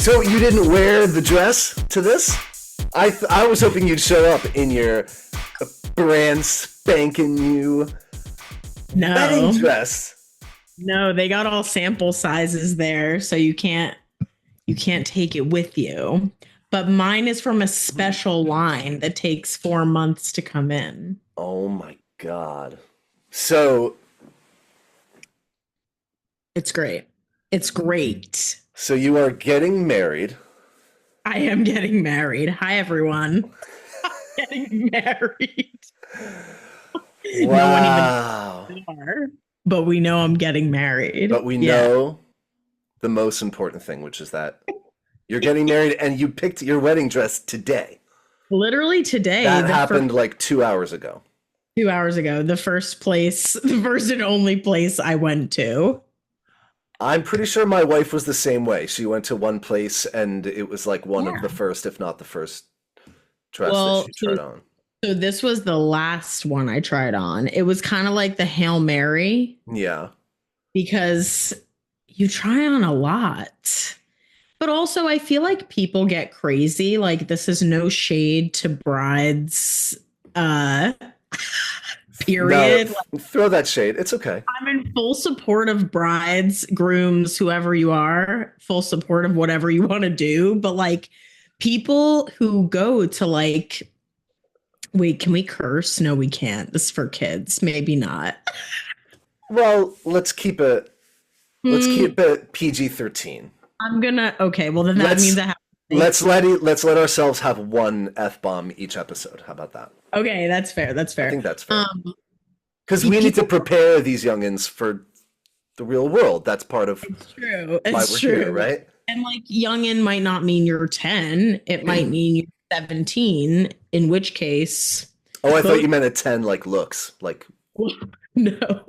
So you didn't wear the dress to this? I was hoping you'd show up in your brand spanking new wedding dress. No, they got all sample sizes there, so you can't take it with you. But mine is from a special line that takes 4 months to come in. Oh my God. So It's great. It's great. so you are getting married. I am getting married. Hi, everyone. I'm getting married. Wow. No one even knows, but we know I'm getting married. But we know the most important thing, which is that you're getting married and you picked your wedding dress today. Literally today. That happened like 2 hours ago. 2 hours ago. The first and only place I went to. I'm pretty sure my wife was the same way. She went to one place and it was like one of the first, if not the first dress that she tried on. So this was the last one I tried on. It was kind of like the Hail Mary. Yeah. Because you try on a lot. But also I feel like people get crazy. Like, this is no shade to brides. Period. No, throw that shade. It's okay. I'm in full support of brides, grooms, whoever you are, full support of whatever you want to do. But like, people who go to like, wait, can we curse? No, we can't. This is for kids. Maybe not. Well, let's keep it PG-13. Okay, well then that means I have to let's let ourselves have one F-bomb each episode. How about that? Okay, that's fair. I think that's fair. Because we people need to prepare these youngins for the real world. That's part of why we're here, right? And like, youngin might not mean you're 10. It might mean you're 17, in which case... Oh, I thought you meant a 10 like looks. Like... No.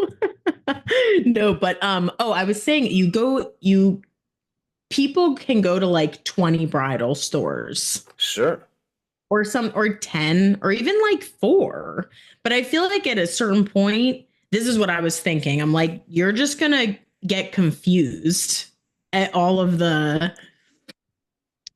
No, but I was saying people can go to like 20 bridal stores. Sure. Or 10 or even like 4. But I feel like at a certain point, this is what I was thinking. I'm like, you're just going to get confused at all of the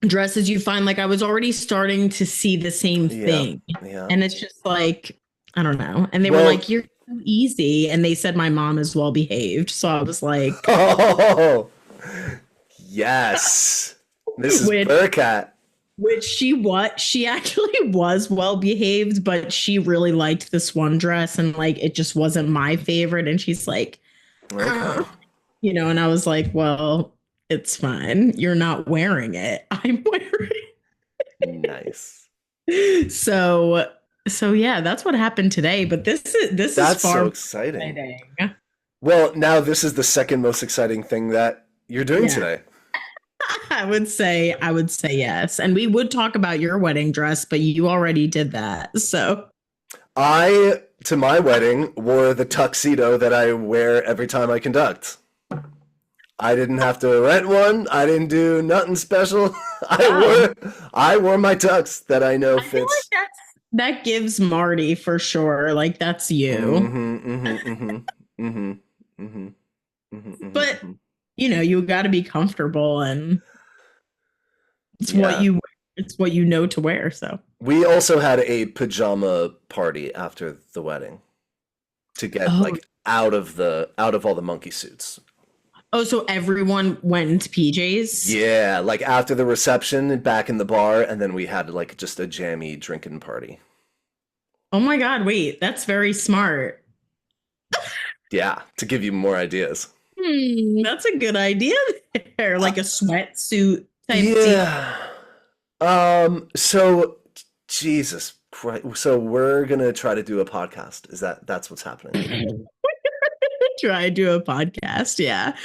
dresses you find. Like, I was already starting to see the same thing. Yeah. And it's just like, I don't know. And they were like, you're so easy. And they said my mom is well behaved. So I was like, oh, yes. Mrs. Burkat. Which she actually was well behaved, but she really liked this one dress and like it just wasn't my favorite. And she's like, and I was like, well, it's fine. You're not wearing it. I'm wearing it. Nice. So yeah, that's what happened today. But that's is far so exciting. Well, now this is the second most exciting thing that you're doing today. I would say yes. And we would talk about your wedding dress, but you already did that. So I, to my wedding, wore the tuxedo that I wear every time I conduct. I didn't have to rent one. I didn't do nothing special. I wore my tux that I know fits. I feel like that gives Marty for sure. Like, that's you. But you got to be comfortable, and it's what you know to wear. So we also had a pajama party after the wedding to get like out of all the monkey suits. Oh, so everyone went into PJs? Yeah, like after the reception, back in the bar, and then we had like just a jammy drinking party. Oh my God! Wait, that's very smart. Yeah, to give you more ideas. That's a good idea there. Like a sweatsuit type thing. So Jesus Christ. So we're gonna try to do a podcast. That's what's happening? Try to do a podcast, yeah.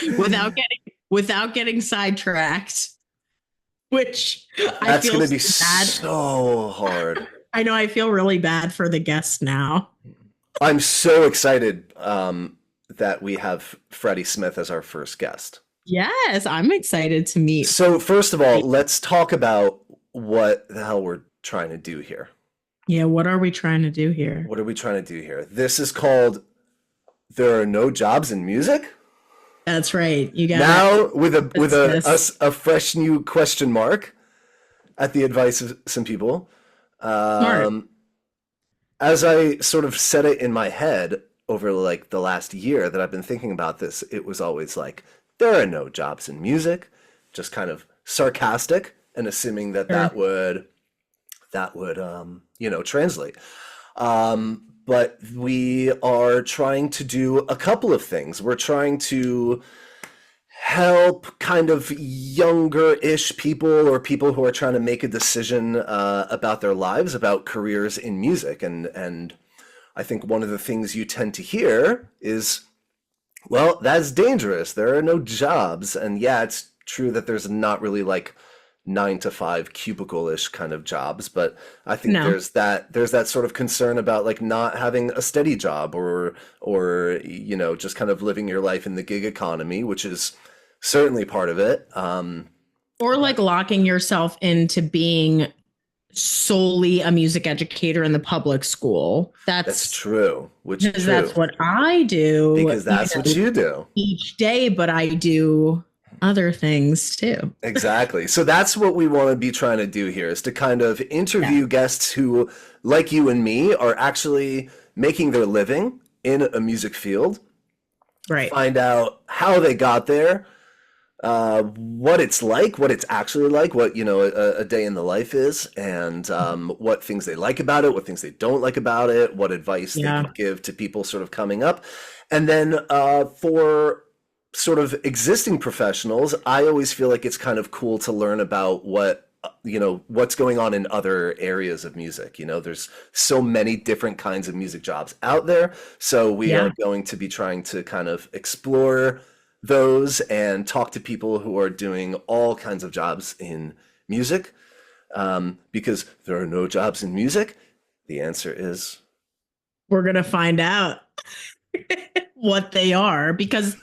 Without getting sidetracked. Which that's gonna be so hard. I know, I feel really bad for the guest now. I'm so excited that we have Freddie Smith as our first guest. Yes, I'm excited to meet. So first of all, let's talk about what the hell we're trying to do here. Yeah, what are we trying to do here? This is called There Are No Jobs in Music? That's right. You got Now with assist. a fresh new question mark at the advice of some people. Smart. Um, as I sort of set it in my head over like the last year that I've been thinking about this, it was always like, there are no jobs in music, just kind of sarcastic and assuming that Sure. translate. But we are trying to do a couple of things. We're trying to help kind of younger-ish people or people who are trying to make a decision about their lives, about careers in music. And I think one of the things you tend to hear is, well, that's dangerous. There are no jobs. And yeah, it's true that there's not really like 9 to 5 cubicle-ish kind of jobs, but I think No. there's that sort of concern about like not having a steady job or just kind of living your life in the gig economy, which is certainly part of it. Or like locking yourself into being solely a music educator in the public school. That's true, which Because that's true what I do, because that's what you do. each day, but I do other things too. Exactly. So that's what we want to be trying to do here is to kind of Yeah. interview guests who, like you and me, are actually making their living in a music field, Right. find out how they got there, what it's like, what it's actually like, what a day in the life is, and what things they like about it, what things they don't like about it, what advice they Yeah. could give to people sort of coming up, and then for sort of existing professionals, I always feel like it's kind of cool to learn about what's going on in other areas of music. There's so many different kinds of music jobs out there, so we Yeah. are going to be trying to kind of explore those and talk to people who are doing all kinds of jobs in music. Because there are no jobs in music, the answer is We're going to find out what they are because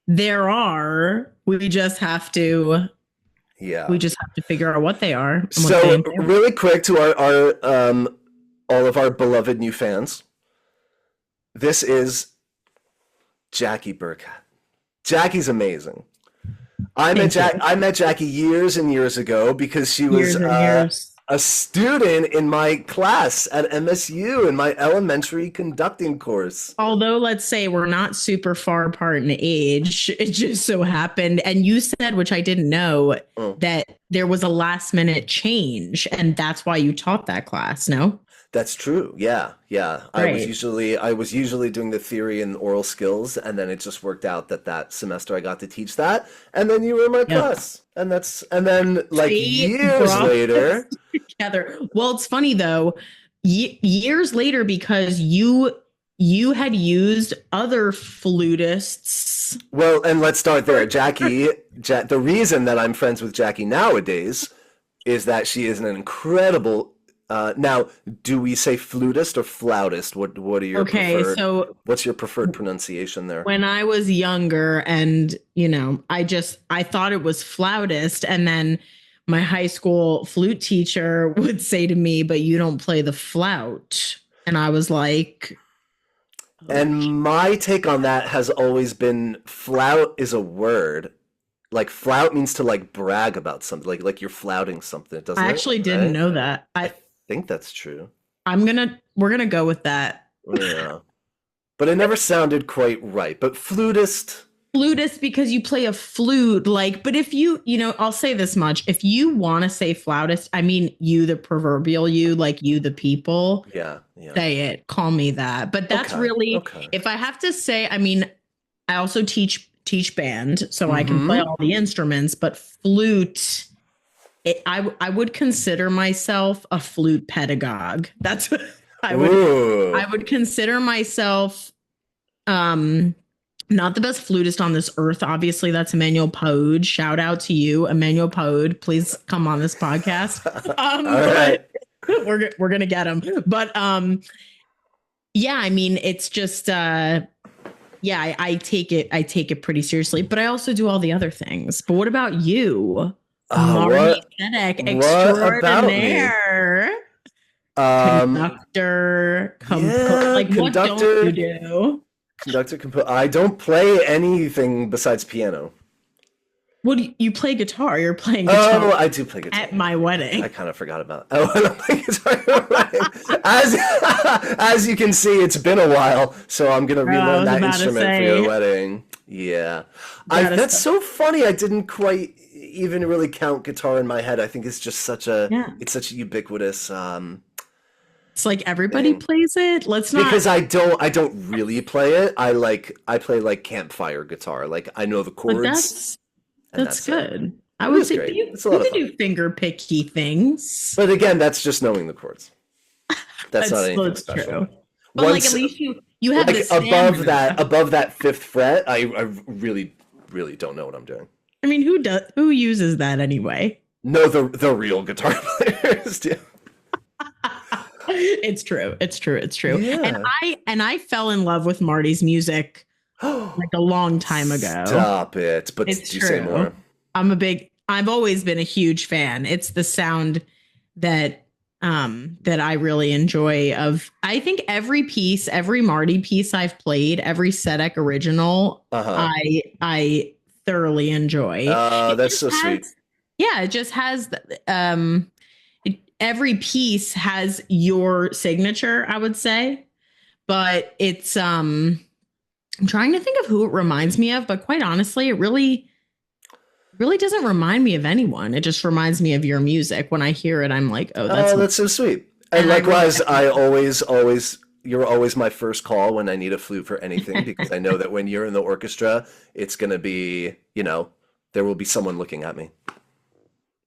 there are. yeah. We just have to figure out what they are and what they So entail. really quick to our all of our beloved new fans, this is Jackie Burkat. Jackie's amazing. Thank you. I met Jackie years and years ago because she was Years and years. a student in my class at MSU in my elementary conducting course. Although, let's say we're not super far apart in age, it just so happened. And you said, which I didn't know, Oh, that there was a last minute change, and that's why you taught that class. No, that's true. Yeah, yeah. right? I was usually doing the theory and oral skills, and then it just worked out that semester I got to teach that, and then you were in my Yep. class, and then like Fate years brought us later. together. Well, it's funny though, years later, because you had used other flutists. Well, and let's start there. The reason that I'm friends with Jackie nowadays is that she is an incredible. Now, do we say flutist or flautist? What are your Okay, preferred? so What's your preferred pronunciation there? when I was younger, and I thought it was flautist, and then my high school flute teacher would say to me, "But you don't play the flout," and I was like, And my take on that has always been flout is a word. Like flout means to like brag about something, like you're flouting something, doesn't I it? actually didn't Right? know that. I think that's true. We're gonna go with that. Yeah. But it never sounded quite right. But flutist, Flutist because you play a flute, like, but if I'll say this much. If you want to say flautist, I mean you, the proverbial you, like you, the people, yeah, yeah. say it, call me that. But that's Okay, really, okay. if I have to say, I mean, I also teach band, so I can play Mm-hmm. all the instruments, but flute, I would consider myself a flute pedagogue. That's what Ooh. I would consider myself. Not the best flutist on this earth. Obviously, that's Emmanuel Pode. Shout out to you, Emmanuel Pode. Please come on this podcast. All right. We're gonna get him. But yeah, I mean, it's just yeah, I take it pretty seriously, but I also do all the other things. But what about you? Marty What Sedek what about me? extraordinaire, Um, conductor, yeah, like what don't you conductor. do? Conductor, I don't play anything besides piano. What do you play guitar? You're playing Oh, guitar I do play guitar. at my wedding. I kind of forgot about. Oh, I don't play guitar at my wedding. As you can see, it's been a while, so I'm gonna relearn that instrument for your wedding. Yeah, that's so funny. I didn't quite even really count guitar in my head. I think it's just such a it's such a ubiquitous. It's like everybody plays it. Let's not, because I don't really play it. I play like campfire guitar. Like I know the chords. That's good. I would say you can do finger picky things. But again, that's just knowing the chords. That's not anything special. True. But like at least you have like this above that fifth fret. I really don't know what I'm doing. I mean, who uses that anyway? No, the real guitar players do. It's true. Yeah. And I fell in love with Marty's music like a long time ago. Stop it. But it's do true. Say more. I've always been a huge fan. It's the sound that I really enjoy of, I think every Marty piece I've played, every Sedek original, I thoroughly enjoy. That's so sweet. Yeah, it just has every piece has your signature, I would say. But it's I'm trying to think of who it reminds me of, but quite honestly, it really doesn't remind me of anyone. It just reminds me of your music. When I hear it, I'm like, oh, that's so sweet. And likewise, you're always my first call when I need a flute for anything, because I know that when you're in the orchestra, it's going to be, there will be someone looking at me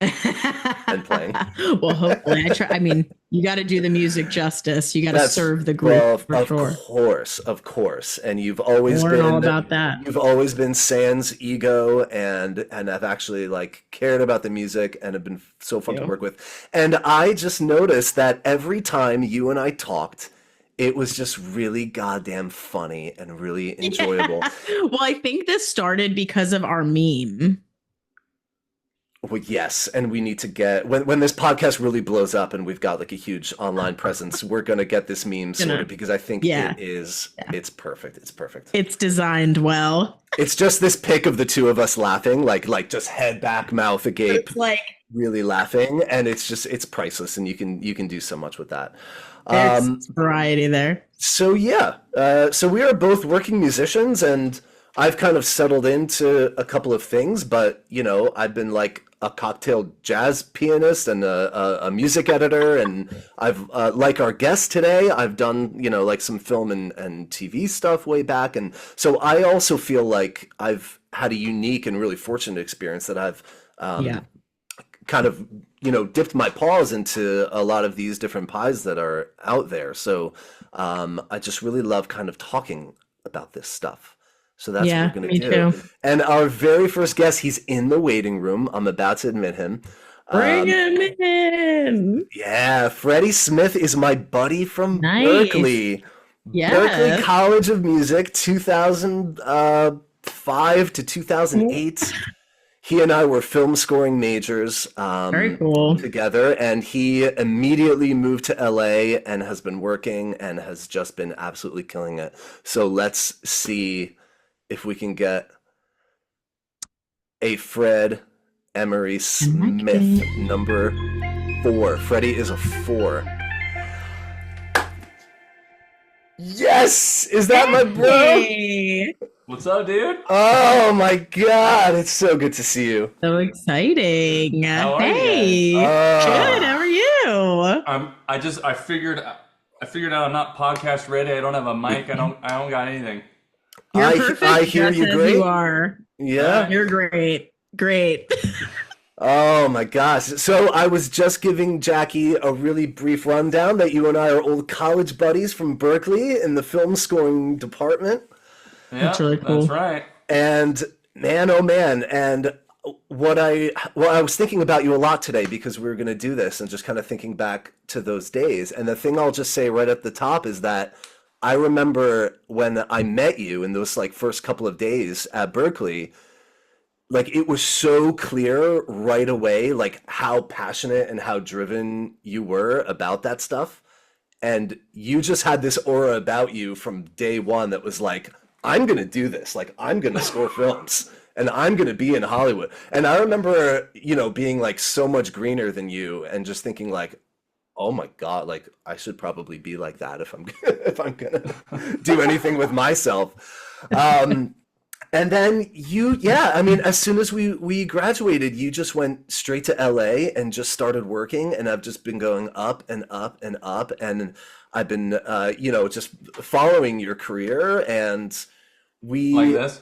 and playing. Well, hopefully I mean, you got to do the music justice. You got to serve the group. Of course. And you've always been all about that. You've always been sans ego, and I've actually like cared about the music and have been so fun to work with. And I just noticed that every time you and I talked, it was just really goddamn funny and really enjoyable. Yeah. Well, I think this started because of our meme. Well, yes, and we need to get when this podcast really blows up and we've got like a huge online presence, we're gonna get this meme sorted, because I think it's perfect. It's perfect. It's designed well. It's just this pic of the two of us laughing, like just head back, mouth agape, it's like really laughing, and it's priceless, and you can do so much with that. There's variety there. So so we are both working musicians, and I've kind of settled into a couple of things, but I've been like a cocktail jazz pianist and a music editor, and I've like our guest today, I've done like some film and TV stuff way back, and so I also feel like I've had a unique and really fortunate experience that I've kind of dipped my paws into a lot of these different pies that are out there. So I just really love kind of talking about this stuff. So that's what we're going to do. Too. And our very first guest, he's in the waiting room. I'm about to admit him. Bring him in. Yeah, Freddie Smith is my buddy from Berklee. Yeah. Berklee College of Music, 2005 to 2008. He and I were film scoring majors very cool. together, and he immediately moved to LA and has been working and has just been absolutely killing it. So let's see if we can get a Fred Emory Smith number 4. Freddie is a 4. Yes! Is that my bro? What's up, dude? Oh my god, it's so good to see you. So exciting. How are hey. you Good, how are you? I figured out I'm not podcast ready. I don't have a mic. I don't got anything. You're perfect. I hear you great. You are. Yeah. You're great. Great. Oh my gosh. So I was just giving Jackie a really brief rundown that you and I are old college buddies from Berklee in the film scoring department. Yeah, that's really cool. That's right. And man, oh man. And I was thinking about you a lot today because we were going to do this, and just kind of thinking back to those days. And the thing I'll just say right at the top is that I remember when I met you in those like first couple of days at Berklee, like it was so clear right away, like how passionate and how driven you were about that stuff. And you just had this aura about you from day one that was like, I'm going to do this. Like, I'm going to score films and I'm going to be in Hollywood. And I remember, being like so much greener than you and just thinking like, oh my God, like I should probably be like that if I'm if I'm going to do anything with myself. And then as soon as we graduated, you just went straight to LA and just started working, and I've just been going up and up and up, and I've been just following your career, and we Like this.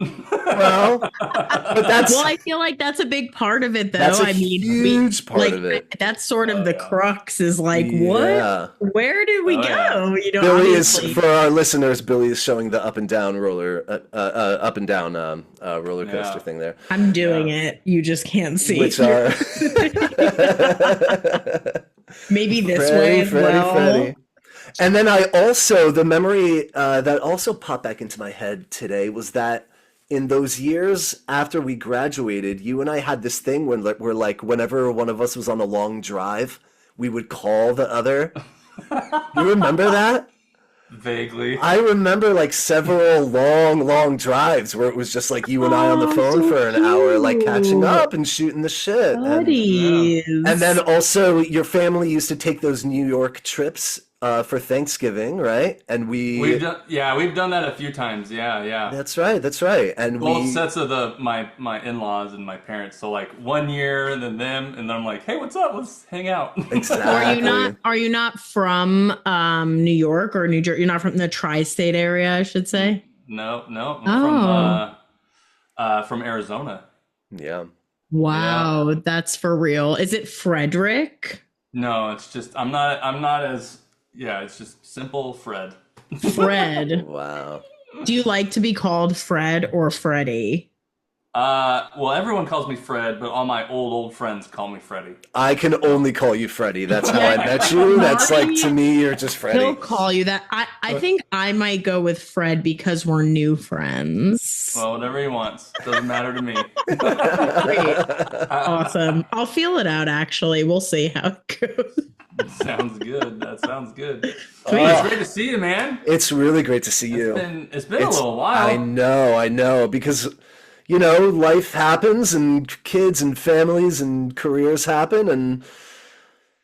well, but that's Well, I feel like that's a big part of it, though. that's a I mean, huge part of it. That's sort of the crux is like, Yeah. what? Where did we Oh, go? yeah. You know, Billy obviously. is, for our listeners, Billy is showing the up and down roller coaster Yeah. thing there, I'm doing it. You just can't see. which are Maybe this way as well. Freddie. And then the memory that also popped back into my head today was that in those years after we graduated, you and I had this thing when we're like, whenever one of us was on a long drive, we would call the other. You remember that? Vaguely. I remember like several long drives where it was just like you and I on the phone so for an hour, like catching cute. up and shooting the shit. Buddies. And then also your family used to take those New York trips for Thanksgiving, right? And we've done that a few times. Yeah. That's right. And Both sets of my in-laws and my parents. So like 1 year and then them, and then I'm like, hey, what's up? Let's hang out. Exactly. Are you not from New York or New Jersey? You're not from the tri-state area, I should say. No. I'm from Arizona. Yeah. Wow, that's for real. Is it Frederick? No, it's just I'm not as it's just simple Fred. Fred. Wow. Do you like to be called Fred or Freddie? Well, everyone calls me Fred, but all my old friends call me Freddie. I can only call you Freddie. That's how I met you. That's like, to me, you're just Freddie. He'll call you that. I think I might go with Fred because we're new friends. Well, whatever he wants. Doesn't matter to me. Great. Awesome. I'll feel it out, actually. We'll see how it goes. Sounds good. That sounds good. Sweet. It's great to see you, man. It's really great to see you. It's been a little while. I know, because life happens and kids and families and careers happen, and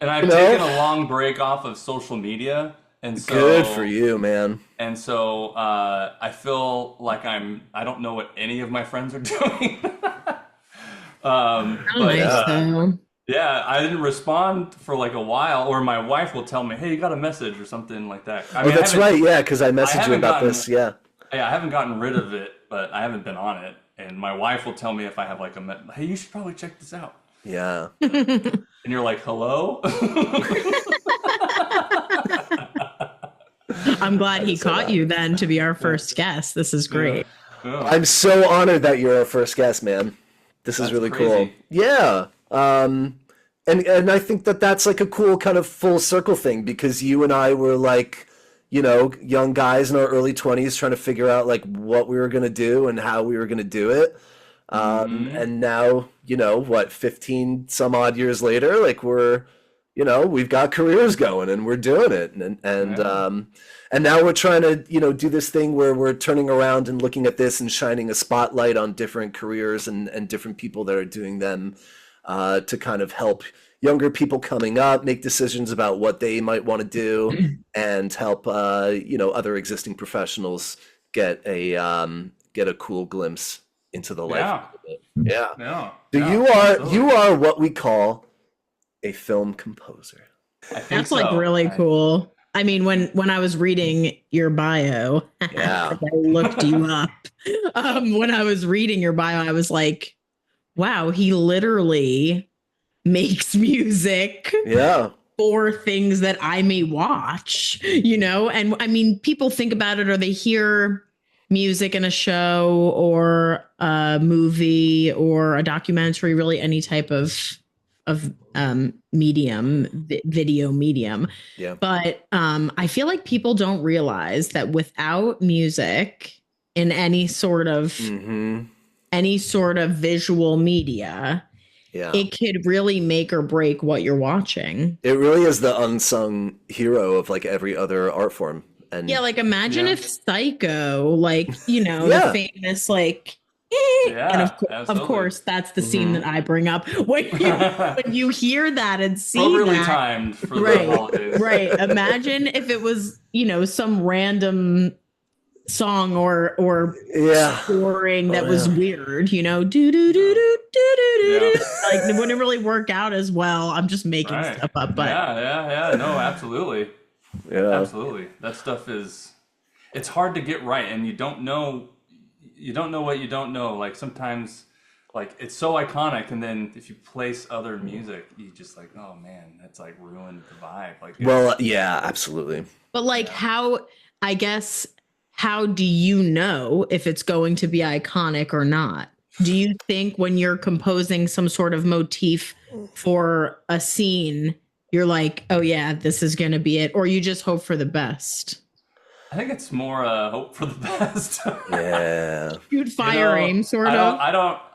I've taken a long break off of social media, and so good for you, man. And so I feel like I don't know what any of my friends are doing. Yeah, I didn't respond for like a while, or my wife will tell me, "Hey, you got a message" or something like that. That's right, yeah, because I messaged you about this, yeah. Yeah, I haven't gotten rid of it, but I haven't been on it. And my wife will tell me if I have like hey, you should probably check this out. Yeah. And you're like, hello? I'm glad he caught you then to be our first guest. This is great. Yeah. I'm so honored that you're our first guest, man. This is really crazy. cool. Yeah. And I think that's like a cool kind of full circle thing, because you and I were like, young guys in our early 20s trying to figure out like what we were going to do and how we were going to do it. And now, 15 some odd years later, like we've got careers going and we're doing it. And now we're trying to, do this thing where we're turning around and looking at this and shining a spotlight on different careers and different people that are doing them, to kind of help younger people coming up make decisions about what they might want to do, and help other existing professionals get a cool glimpse into the life. Yeah. So you are what we call a film composer. That's like really cool. I mean, when I was reading your bio, Yeah. I looked you up. When I was reading your bio, I was like, wow, he literally makes music for things that I may watch, and I mean, people think about it, or they hear music in a show or a movie or a documentary, really any type of medium, video medium. Yeah. But I feel like people don't realize that without music in any sort of visual media, it could really make or break what you're watching. It really is the unsung hero of like every other art form. And Yeah, like imagine if Psycho, like, you know, the Yeah. famous like Yeah, and of absolutely. course that's the scene that I bring up. When you hear that and see Appropriately that, timed for the right, holidays. right. Imagine if it was, you know, some random song or Yeah. scoring that Oh, was yeah. weird, you know, do do do do do do Yeah. do. Like it wouldn't really work out as well. I'm just making Right. stuff up, but Yeah. No, absolutely. Yeah. Absolutely. That stuff is, it's hard to get right, and you don't know what you don't know. Like sometimes, like it's so iconic, and then if you place other music, you just like, oh man, that's like ruined the vibe. Like, Well, yeah, absolutely. But like how, I guess, how do you know if it's going to be iconic or not? Do you think when you're composing some sort of motif for a scene, you're like, oh yeah, this is going to be it, or you just hope for the best? I think it's more hope for the best. Yeah. Shoot, fire, aim, sort of.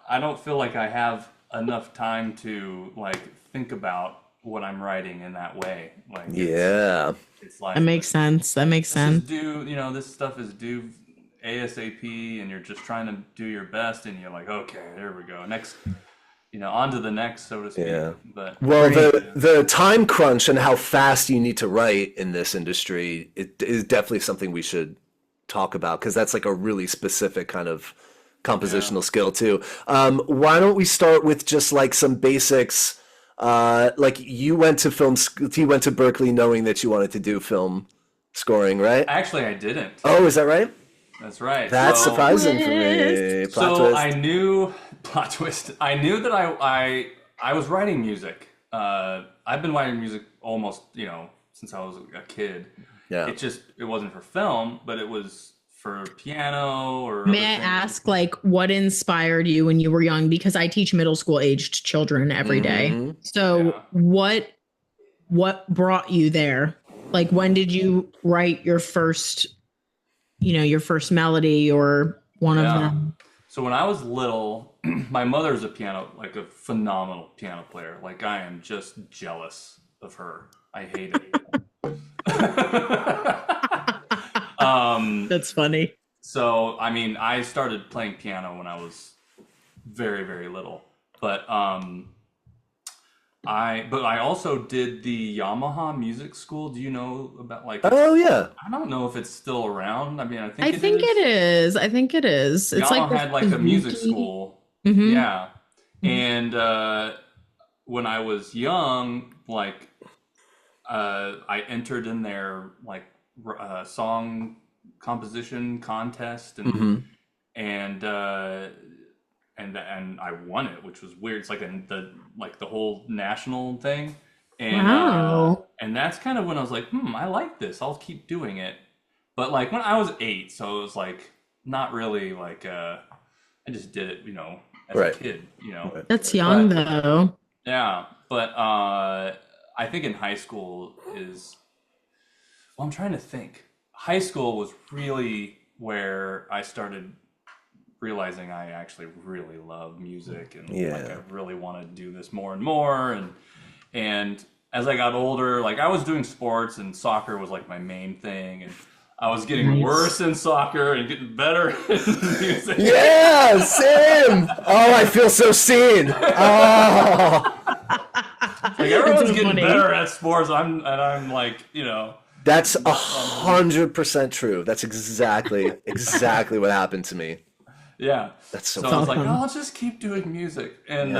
I don't feel like I have enough time to like think about what I'm writing in that way. Like, Yeah. it's like That makes sense. That makes sense. this stuff is due ASAP, and you're just trying to do your best, and you're like, okay, there we go, next, on to the next, so to speak. Yeah. But Well, the time crunch and how fast you need to write in this industry, it is definitely something we should talk about, because that's like a really specific kind of compositional skill too. Why don't we start with just like some basics? Like you went to Berklee knowing that you wanted to do film scoring, right? actually, I didn't. Oh, is that right? That's right. That's So- surprising for me. Plot twist. I knew plot twist. I knew that I was writing music. I've been writing music almost since I was a kid. Yeah. It wasn't for film, but it was for piano or. May I ask, like, what inspired you when you were young? Because I teach middle school aged children every day. So what brought you there? Like, when did you write your first melody or one of them? So when I was little, my mother's a phenomenal piano player. Like, I am just jealous of her. I hate it. That's funny. So, I mean, I started playing piano when I was very, very little. But I also did the Yamaha music school. Do you know about Oh yeah. I don't know if it's still around. I mean, I think it is. I think it is. It's Yamaha had like a music school. Mm-hmm. Yeah. And when I was young, like I entered in their like song composition contest, and and I won it, which was weird. It's like the whole national thing, and Wow. And that's kind of when I was like, I like this. I'll keep doing it. But like when I was 8, so it was like not really like I just did it, as a kid, That's young though. Yeah, but I think in high school I'm trying to think. High school was really where I started realizing I actually really love music, and like I really want to do this more and more. And as I got older, like I was doing sports, and soccer was like my main thing, and I was getting worse in soccer and getting better in music. Yeah, same. Oh, I feel so seen. Oh. Like everyone's so getting funny. better at sports. I'm like, That's 100% true. That's exactly what happened to me. yeah. That's so I was like, awesome. I'll just keep doing music, and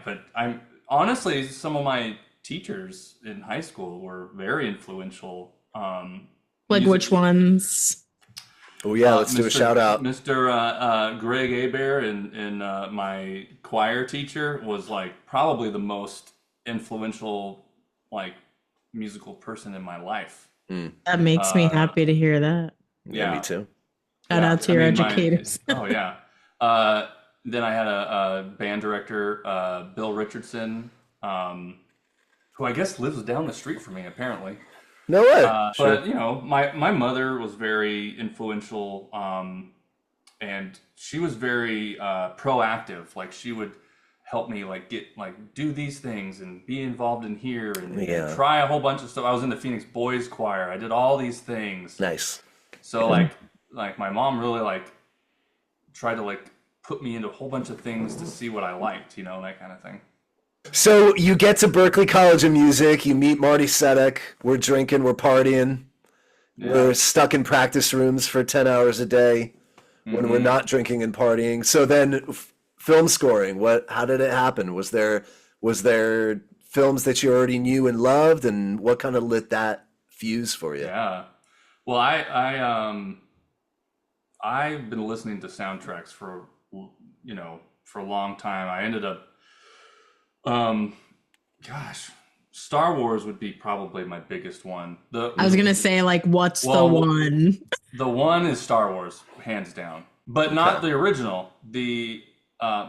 but I'm honestly, some of my teachers in high school were very influential. Like which ones? Oh yeah, let's do a shout out. Mr. Greg Abear and my choir teacher was like probably the most influential like musical person in my life. That makes me happy to hear that. Yeah, me too. Shout out to your educators. Oh yeah. Then I had a band director, Bill Richardson, who I guess lives down the street from me apparently. No way. But my mother was very influential, and she was very proactive. Like she would help me like do these things and be involved in here and Yeah. try a whole bunch of stuff. I was in the Phoenix Boys Choir. I did all these things. Nice. So like my mom really like tried to like put me into a whole bunch of things to see what I liked, you know, that kind of thing. So you get to Berklee College of Music, you meet Marty Sedek, we're drinking, we're partying, we're stuck in practice rooms for 10 hours a day when we're not drinking and partying. So then film scoring, how did it happen? Was there films that you already knew and loved, and what kind of lit that fuse for you? Yeah. Well, I've been listening to soundtracks for a long time. I ended up Star Wars would be probably my biggest one. I was gonna say, like, what's the one? The one is Star Wars, hands down, but not the original.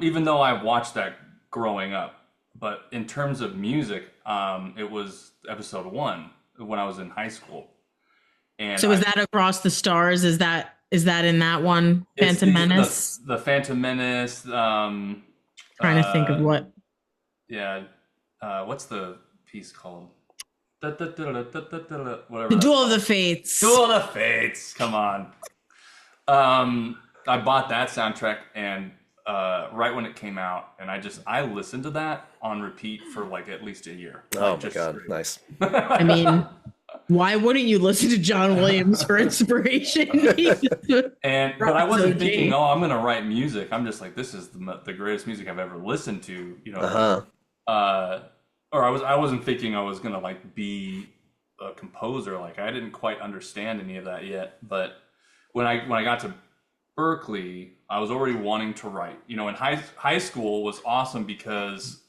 Even though I watched that growing up, but in terms of music, it was Episode 1 when I was in high school. And so is that Across the Stars? Is that in that one? Phantom Menace. The Phantom Menace. Trying to think of what. Yeah. What's the piece called? Whatever. The Duel of the Fates. Duel of the Fates. Come on. I bought that soundtrack and right when it came out, and I listened to that on repeat for like at least a year. Oh my god, nice. I mean, why wouldn't you listen to John Williams for inspiration? But I wasn't thinking, I'm gonna write music. I'm just like, this is the greatest music I've ever listened to, you know. Or I wasn't thinking I was gonna like be a composer. Like I didn't quite understand any of that yet. But when I got to Berklee, I was already wanting to write. You know, in high school was awesome because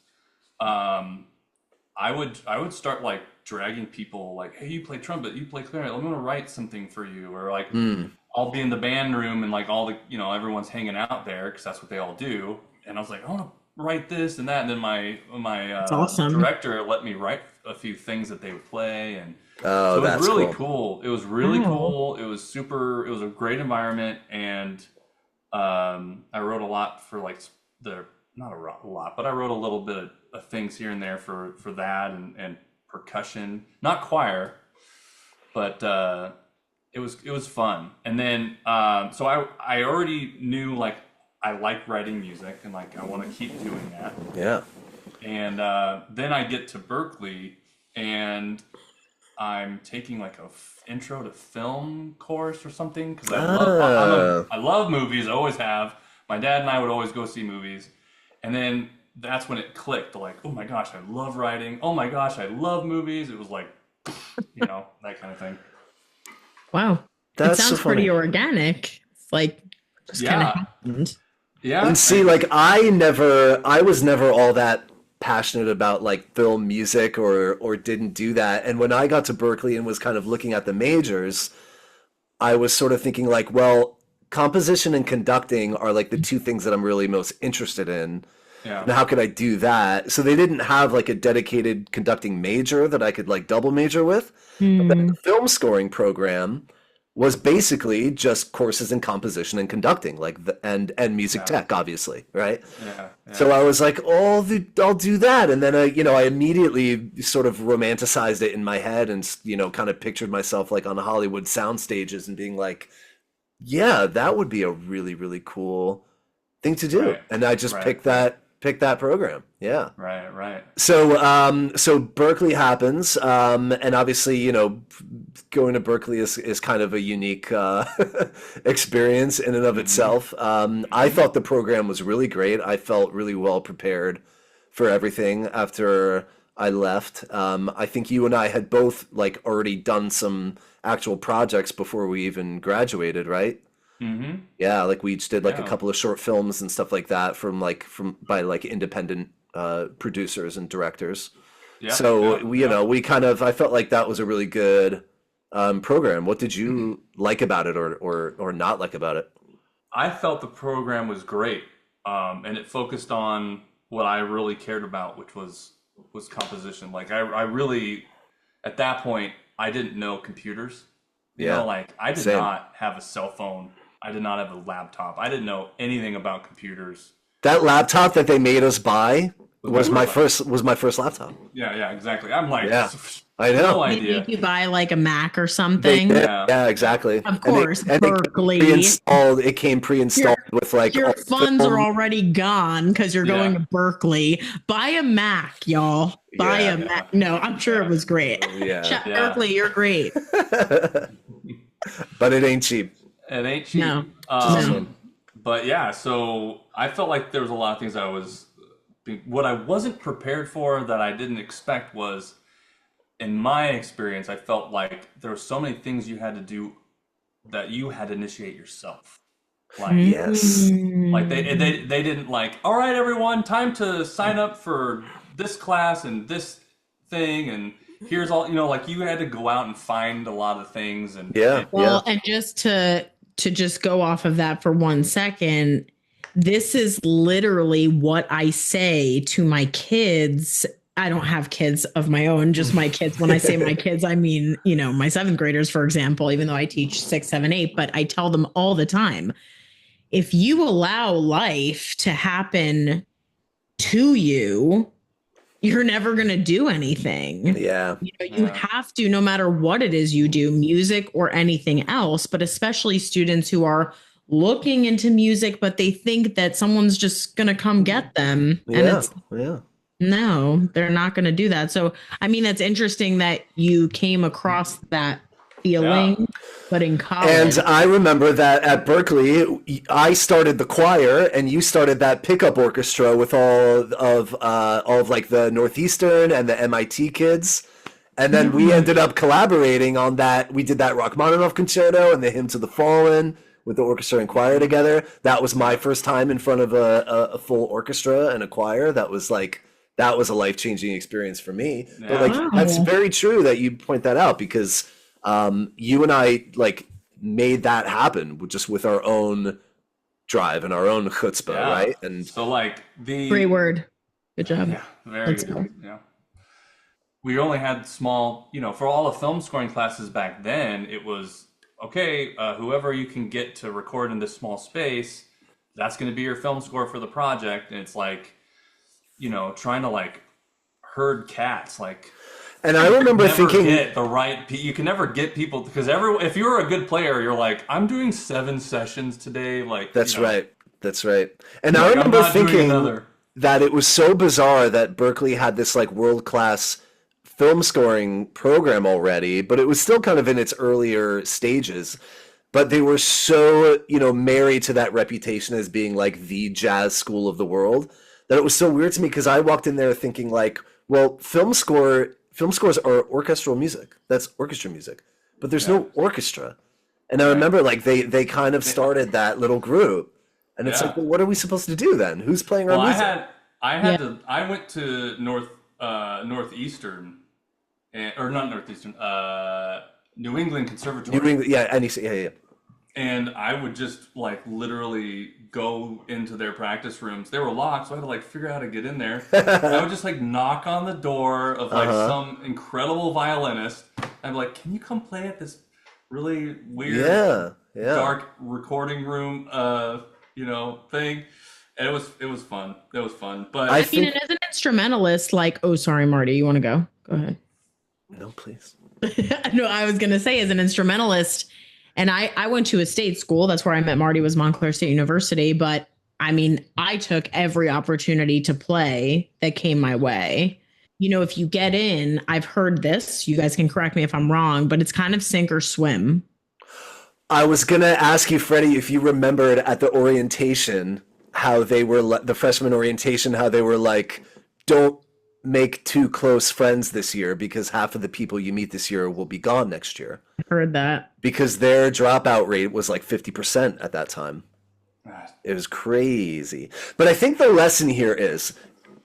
I would start like dragging people like, hey, you play trumpet, you play clarinet, I'm gonna write something for you. Or like I'll be in the band room and like all the, you know, everyone's hanging out there because that's what they all do. And I was like, I want to write this and that. And then my awesome. director let me write a few things that they would play. And so it was really cool. It was really cool. It was a great environment. And I wrote a lot for like not a lot, but I wrote a little bit of things here and there for that and percussion, not choir, but it was fun. And then so I already knew like I like writing music and like I want to keep doing that. Yeah. And then I get to Berklee and I'm taking like a intro to film course or something because I love movies. I always have. My dad and I would always go see movies, and then that's when it clicked. Like, oh my gosh, I love writing. Oh my gosh, I love movies. It was like, you know, that kind of thing. Wow, that sounds so pretty organic. It's like just kind of happened. Yeah. And see, like I was never all that passionate about like film music or didn't do that. And when I got to Berklee and was kind of looking at the majors, I was sort of thinking like, well, composition and conducting are like the two things that I'm really most interested in. Yeah. And how could I do that? So they didn't have like a dedicated conducting major that I could like double major with. But then the film scoring program was basically just courses in composition and conducting, like and music tech, obviously, right? Yeah. So I was like, I'll do that, and then I immediately sort of romanticized it in my head, and kind of pictured myself like on Hollywood sound stages and being like, yeah, that would be a really really cool thing to do, and I just picked that program. Yeah. Right. So Berklee happens, and obviously, going to Berklee is kind of a unique experience in and of itself. I thought the program was really great. I felt really well prepared for everything after I left. I think you and I had both like already done some actual projects before we even graduated, right? Mm-hmm. Yeah, like we each did like a couple of short films and stuff like that by independent producers and directors. Yeah, so I felt like that was a really good program. What did you like about it or not like about it? I felt the program was great, and it focused on what I really cared about, which was composition. Like I really, at that point, I didn't know computers. You know, like I did not have a cell phone. I did not have a laptop. I didn't know anything about computers. That laptop that they made us buy was my first laptop. Yeah, exactly. I'm like, Yeah, I know. no They idea. make you buy like a Mac or They something. did. Yeah. Yeah, exactly. Of course, and Berklee. it came pre-installed with like Your all funds film. are already gone because you're going Yeah. to Berklee. Buy a Mac, y'all. Buy Yeah. a Mac. No, I'm sure it was great. Yeah. Berklee, you're great. But it ain't cheap. It ain't cheap. No. No. But yeah, so I felt like there was a lot of things what I wasn't prepared for that I didn't expect was, in my experience, I felt like there were so many things you had to do that you had to initiate yourself. Like, Yes. like they didn't like, all right, everyone, time to sign up for this class and this thing, and here's all, like you had to go out and find a lot of things. And and just to just go off of that for 1 second, this is literally what I say to my kids. I don't have kids of my own, just my kids. When I say my kids, I mean, my 7th graders, for example, even though I teach 6, 7, 8, but I tell them all the time, if you allow life to happen to you, you're never going to do anything. Yeah. You have to, no matter what it is you do, music or anything else, but especially students who are looking into music, but they think that someone's just going to come get them. And no, they're not going to do that. So, I mean, that's interesting that you came across that feeling, but in college. And I remember that at Berklee, I started the choir, and you started that pickup orchestra with all of like the Northeastern and the MIT kids. And then we ended up collaborating on that. We did that Rachmaninoff concerto and the Hymn to the Fallen with the orchestra and choir together. That was my first time in front of a full orchestra and a choir. That was a life-changing experience for me. Yeah. But that's very true that you point that out, because you and I made that happen just with our own drive and our own chutzpah, right? And so great word. Good job. Yeah, very good. Yeah. We only had small, for all the film scoring classes back then, it was, okay, whoever you can get to record in this small space, that's going to be your film score for the project. And it's like, trying to herd cats, and I remember thinking, you can never get people, because if you're a good player, you're like, I'm doing 7 sessions today. That's right. And I remember thinking that it was so bizarre that Berklee had this world-class film scoring program already, but it was still kind of in its earlier stages. But they were so, married to that reputation as being the jazz school of the world, that it was so weird to me, because I walked in there thinking well, film scores are orchestral music. That's orchestra music. But there's no orchestra. And I remember they kind of started that little group. And it's well, what are we supposed to do then? Who's playing our music? I went to Northeastern, or not Northeastern, New England Conservatory. And I would just literally go into their practice rooms. They were locked, so I had to figure out how to get in there. I would just knock on the door of some incredible violinist. I'm like, can you come play at this really weird, dark recording room, thing? And it was fun. It was fun. But I mean, and as an instrumentalist, oh, sorry, Marty, you want to go? Go ahead. No, please. No, I was going to say, as an instrumentalist, and I went to a state school. That's where I met Marty, was Montclair State University. But I mean, I took every opportunity to play that came my way. If you get in, I've heard this, you guys can correct me if I'm wrong, but it's kind of sink or swim. I was going to ask you, Freddie, if you remembered at the orientation, how they were, the freshman orientation, how they were don't make too close friends this year, because half of the people you meet this year will be gone next year. I heard that. Because their dropout rate was 50% at that time. It was crazy. But I think the lesson here is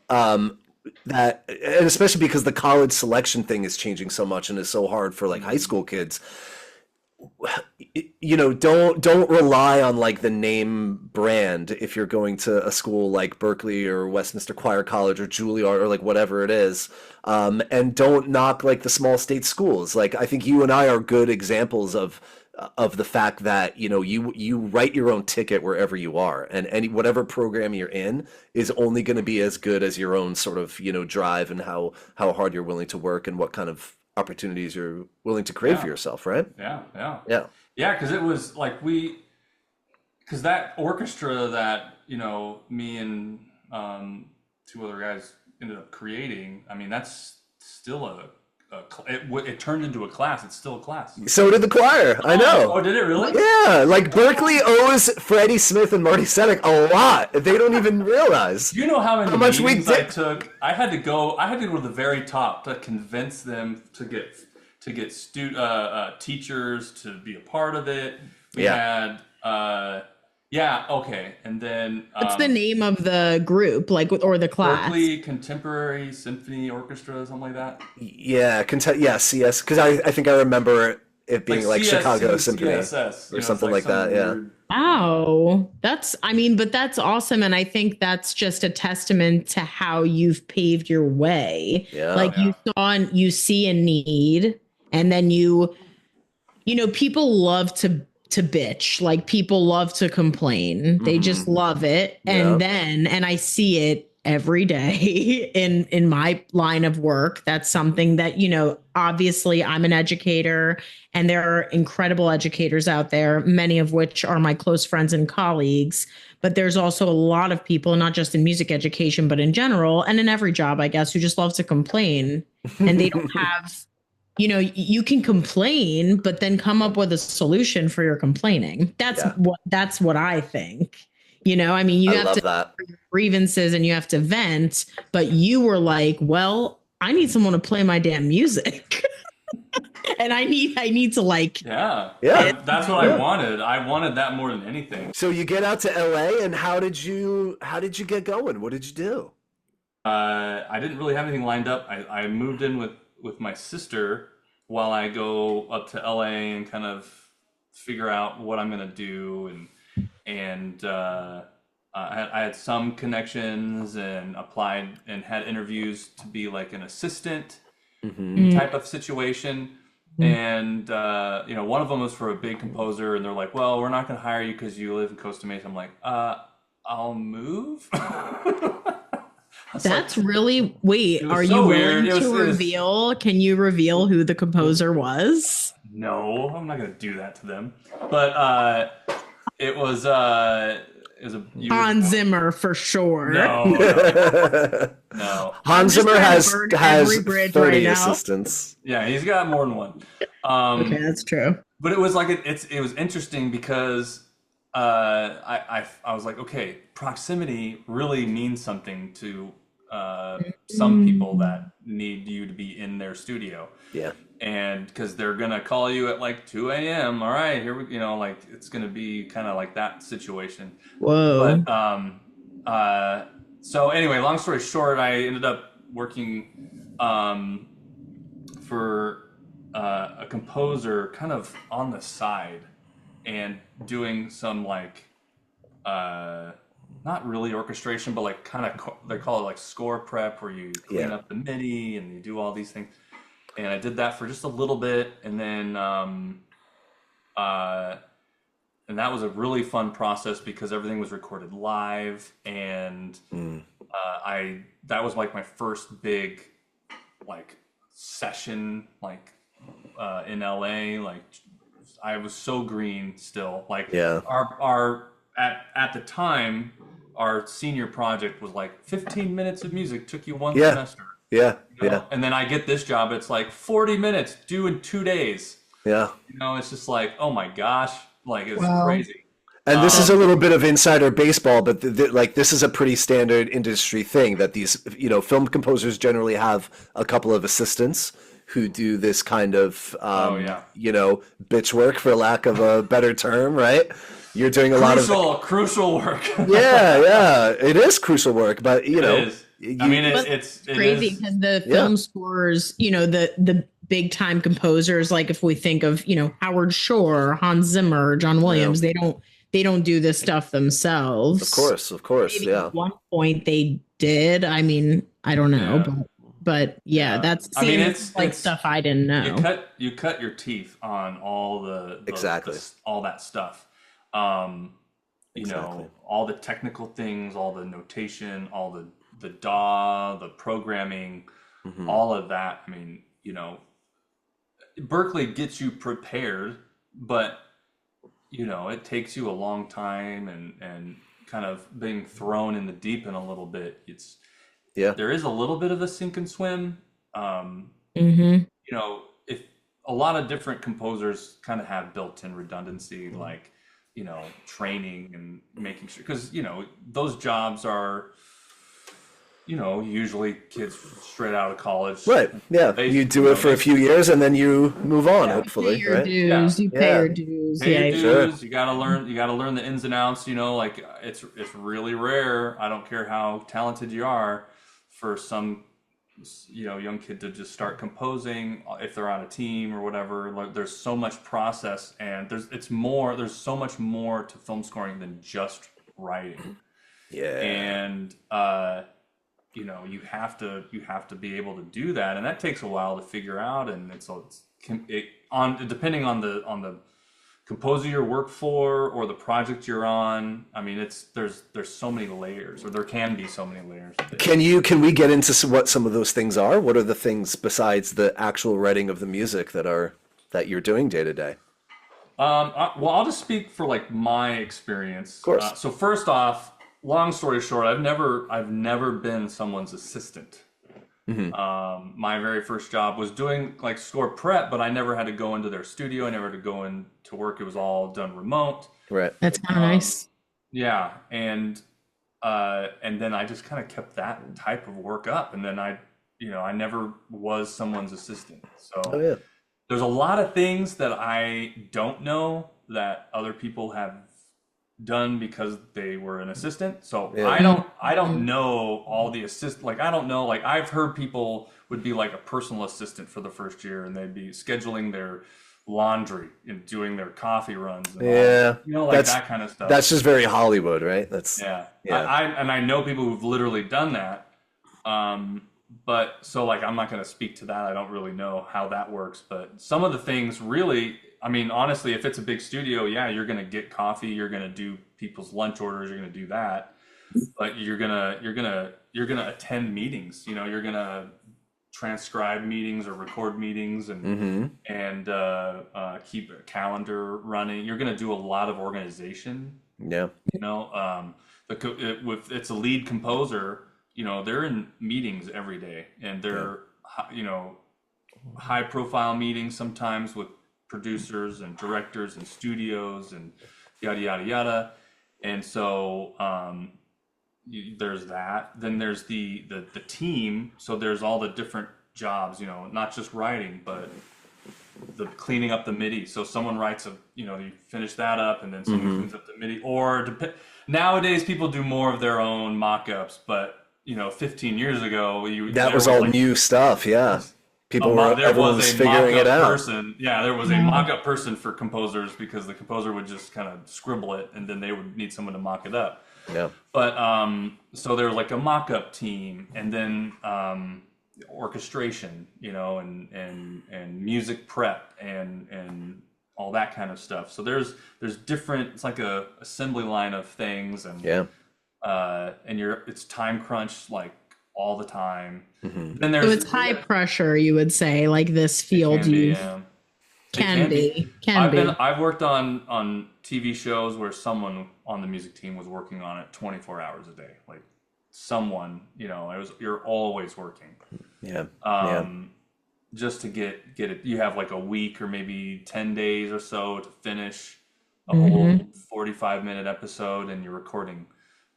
that, and especially because the college selection thing is changing so much and is so hard for high school kids, don't rely on the name brand if you're going to a school like Berklee or Westminster Choir College or Juilliard or whatever it is, and don't knock the small state schools. I think you and I are good examples of of the fact that, you write your own ticket wherever you are, and whatever program you're in is only going to be as good as your own sort of, drive, and how hard you're willing to work, and what kind of opportunities you're willing to create for yourself, right? Yeah, because it was like because that orchestra that, me and two other guys ended up creating, I mean, that's still it turned into a class. It's still a class. So did the choir. I know. Oh, did it really? Yeah, like Berklee owes Freddie Smith and Marty Sedek a lot. They don't even realize. You know how many much meetings I took? I had to go to the very top to convince them to get teachers to be a part of it. We had okay, and then what's the name of the group, like, or the class? Berklee Contemporary Symphony Orchestra, something like that. Yeah, CS, because I think I remember it being like Chicago Symphony CSS, or something like that. Yeah. Wow, but that's awesome, and I think that's just a testament to how you've paved your way. Yeah. Like you see a need, and then people love to bitch. Like, people love to complain. They just love it. And and I see it every day in my line of work. That's something that, obviously I'm an educator, and there are incredible educators out there, many of which are my close friends and colleagues. But there's also a lot of people, not just in music education, but in general, and in every job, I guess, who just love to complain, and they don't have you can complain, but then come up with a solution for your complaining. That's what I think. I mean, you have to grievances and you have to vent, but you were like, well, I need someone to play my damn music. And I need to like. Yeah. That's what I wanted. I wanted that more than anything. So you get out to LA, and how did you get going? What did you do? I didn't really have anything lined up. I moved in with my sister while I go up to LA and kind of figure out what I'm gonna do, and I had some connections and applied and had interviews to be like an assistant type of situation, and one of them was for a big composer, and they're like, well, we're not gonna hire you because you live in Costa Mesa. I'm like, I'll move. That's really are you willing to reveal? Can you reveal who the composer was? No, I'm not going to do that to them. But it was a Hans Zimmer for sure. No. Hans Zimmer has 30 assistants. Yeah, he's got more than one. Okay, that's true. But it was like it was interesting because I was like, okay, proximity really means something to some people that need you to be in their studio. Yeah. And because they're gonna call you at like 2 a.m. All right, here we, like it's gonna be kind of like that situation. Whoa. But so anyway, long story short, I ended up working for a composer kind of on the side and doing some like not really orchestration, but like kind of they call it like score prep, where you clean up the MIDI and you do all these things. And I did that for just a little bit, and then and that was a really fun process because everything was recorded live, and that was like my first big like session like in LA. Like I was so green still. Like our at the time, our senior project was like 15 minutes of music took you one semester. Yeah. And then I get this job, it's like 40 minutes, due in 2 days. Yeah. It's just like, oh my gosh, like it's crazy. And this is a little bit of insider baseball, but like this is a pretty standard industry thing that these, film composers generally have a couple of assistants who do this kind of, bitch work, for lack of a better term, right? You're doing a lot of crucial work. Yeah, it is crucial work, but It is. It's crazy because the film scores, the big time composers, like if we think of, Howard Shore, Hans Zimmer, John Williams, they don't do this stuff themselves. Of course. Maybe at one point they did. I mean, I don't know, but yeah, that's I mean, seems like it's stuff I didn't know. you cut your teeth on all Exactly. all that stuff. Um, you Exactly. know, all the technical things, all the notation, all the DAW, the programming, Hmm. all of that. I mean, you know, Berklee gets you prepared, but you know, it takes you a long time and kind of being thrown in the deep end a little bit. Yeah. There is a little bit of a sink and swim. Um, Mm-hmm. you know, if a lot of different composers kind of have built-in redundancy, like, you know, training and making sure, because, you know, those jobs are, you know, usually kids straight out of college. Right. Yeah. They, You do you it know, for a few years and then you move on, yeah, You pay hopefully, your right? yeah, dues. You pay Yeah. your dues. pay your Yeah. Sure. dues. You gotta learn the ins and outs. You know, like it's really rare. I don't care how talented you are, for some, you know, young kid to just start composing if they're on a team or whatever. Like, there's so much process, and there's so much more to film scoring than just writing. Yeah. And you know, you have to be able to do that, and that takes a while to figure out. And depending on the composer you work for or the project you're on. I mean, there's so many layers, or there can be so many layers. Can we get into what some of those things are? What are the things besides the actual writing of the music that you're doing day to day? Well, I'll just speak for like my experience. Of course. So first off, long story short, I've never been someone's assistant. My very first job was doing like score prep, but I never had to go into their studio. I never had to go in to work. It was all done remote. Right. That's kind of nice. Yeah, and then I just kind of kept that type of work up, and then I never was someone's assistant. So Oh yeah. there's a lot of things that I don't know that other people have done because they were an assistant. So Yeah. I don't know all the like I don't know, like I've heard people would be like a personal assistant for the first year, and they'd be scheduling their laundry and doing their coffee runs and all Yeah. that. You know, like That's that kind of stuff. that's just very Hollywood, right? That's Yeah. yeah. I know people who've literally done that. But so like I'm not going to speak to that. I don't really know how that works, but some of the things really, I mean, honestly, if it's a big studio, yeah, you're going to get coffee, you're going to do people's lunch orders, you're going to do that. But you're going to attend meetings, you know, you're going to transcribe meetings or record meetings and keep a calendar running. You're going to do a lot of organization. Yeah. You know, with it's a lead composer, you know, they're in meetings every day, and they're you know, high profile meetings sometimes with producers and directors and studios and yada yada yada. And so there's that. Then there's the team. So there's all the different jobs, you know, not just writing, but the cleaning up the MIDI. So someone writes you know, you finish that up, and then someone cleans up the MIDI. Or nowadays people do more of their own mock-ups, but you know, 15 years ago, That was all like, new stuff. Yeah. Everyone was figuring it out. Person. Yeah, there was a mock-up person for composers, because the composer would just kind of scribble it, and then they would need someone to mock it up. Yeah. But so there was like a mock-up team, and then orchestration, you know, and music prep and all that kind of stuff. So there's different. It's like a assembly line of things, and and it's time crunch like all the time. Then there's So it's high pressure, you would say, like this field can be. I've worked on TV shows where someone on the music team was working on it 24 hours a day. Like someone, you know, you're always working. Yeah. Just to get it, you have like a week or maybe 10 days or so to finish a whole 45-minute episode, and you're recording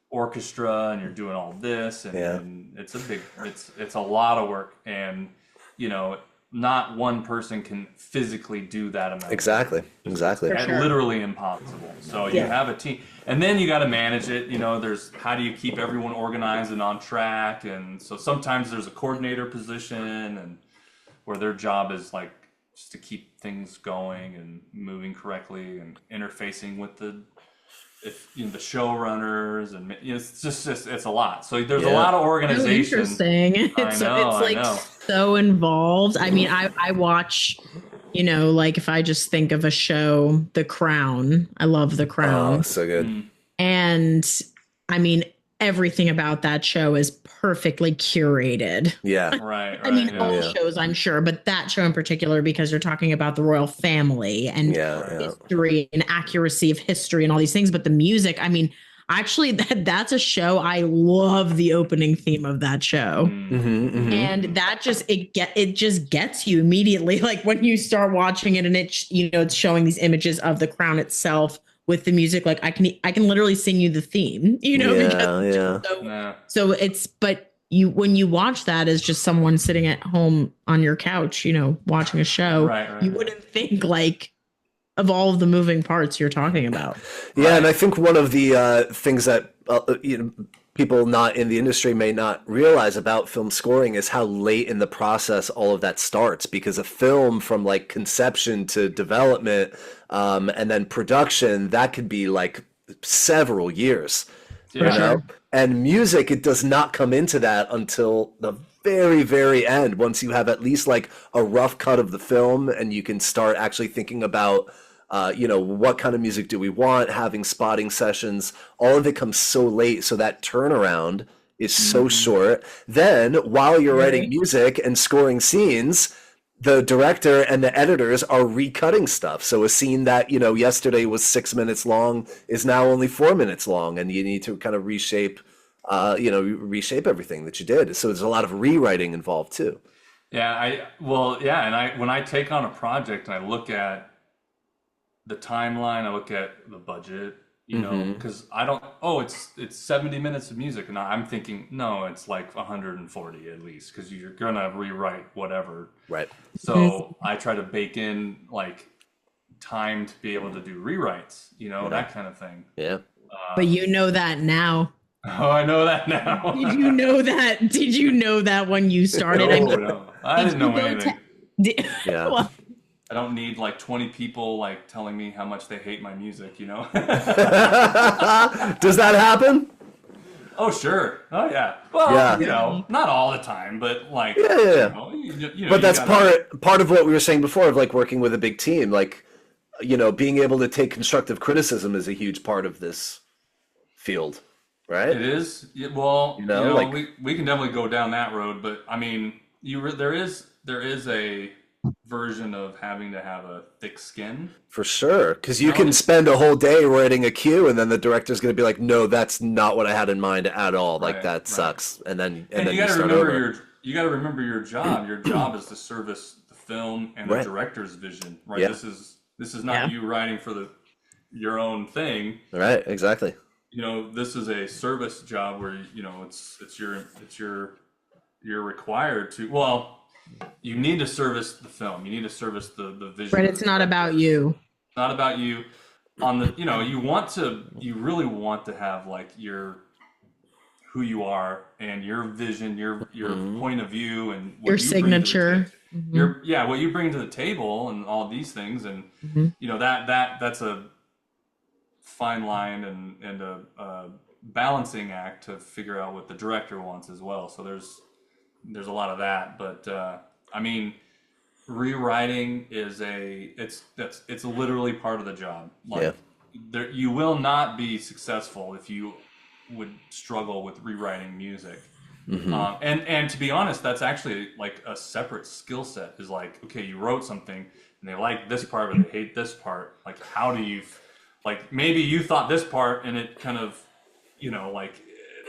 orchestra, and you're doing all this, and it's a lot of work, and you know, not one person can physically do that amount. Exactly. Literally impossible. So you have a team, and then you got to manage it. You know, there's how do you keep everyone organized and on track, and so sometimes there's a coordinator position, and where their job is like just to keep things going and moving correctly and interfacing with the if the showrunners and it's just it's a lot. So there's a Yeah. lot of So organization. interesting. I know, It's I like know. so involved. I mean, I watch, like if I just think of a show, The Crown. I love The Oh, Crown. so good. Mm, And I mean, everything about that show is perfectly curated. Yeah. right, I mean, right, all yeah, Yeah. shows, I'm sure, but that show in particular, because you're talking about the royal family and Yeah. right. Yeah. history and accuracy of history and all these things. But the music, I mean, actually, that's a show. I love the opening theme of that show. Mm, And that just it just gets you immediately, like when you start watching it and it's showing these images of the crown itself with the music. Like I can literally sing you the theme, because Yeah. it's Yeah. so yeah, so it's but you when you watch that as just someone sitting at home on your couch, watching a show, right, you wouldn't think like of all of the moving parts you're talking about. Yeah, and right. I think one of the things that people not in the industry may not realize about film scoring is how late in the process all of that starts. Because a film from like conception to development, and then production, that could be like several years. For Yeah. sure. And music, it does not come into that until the very, very end. Once you have at least like a rough cut of the film, and you can start actually thinking about, what kind of music do we want? Having spotting sessions, all of it comes so late, so that turnaround is so short. Then, while you're writing Right. music and scoring scenes, the director and the editors are recutting stuff. So a scene that, yesterday was 6 minutes long is now only 4 minutes long, and you need to kind of reshape everything that you did. So there's a lot of rewriting involved too. Yeah, and when I take on a project and I look at the timeline, I look at the budget, because I don't. Oh, it's 70 minutes of music, and I'm thinking, no, it's like 140 at least, because you're gonna rewrite whatever. Right. So I try to bake in like time to be able to do rewrites, that kind of thing. Yeah. But you know that now. Oh, I know that now. Did you know that? Did you know that when you started? No, I mean, no, I did didn't you know go anything. Yeah. Well, I don't need like 20 people like telling me how much they hate my music, Does that happen? Oh, sure. Oh, yeah. Well, Yeah. not all the time, but like, Yeah. But that's gotta, part of what we were saying before of like working with a big team. Like, being able to take constructive criticism is a huge part of this field, right? It is. Well, like, we can definitely go down that road, but I mean, there is a version of having to have a thick skin. for sure, because you can spend a whole day writing a cue, and then the director's going to be like, "No, that's not what I had in mind at all. Like Right, that right. sucks." And then And you you got to start remember over. you got to remember your job. Your job is to service the film and the Right. director's vision, right? Yeah. This is not you writing for your own thing. Right. Exactly. This is a service job where you're required to. Well, you need to service the film. You need to service the vision. right. of It's the not director. about you. It's not about you. On the you really want to have like who you are and your vision, your point of view, and what Your you bring to the signature. what you bring to the table, and all these things, and that's a fine line and a balancing act to figure out what the director wants as well. So there's a lot of that, but I mean, rewriting is it's literally part of the job. Like, you will not be successful if you would struggle with rewriting music. And to be honest, that's actually like a separate skill set. Is like, okay, you wrote something and they like this part, but they hate this part. Like, how do you, like, maybe you thought this part and it kind of, like,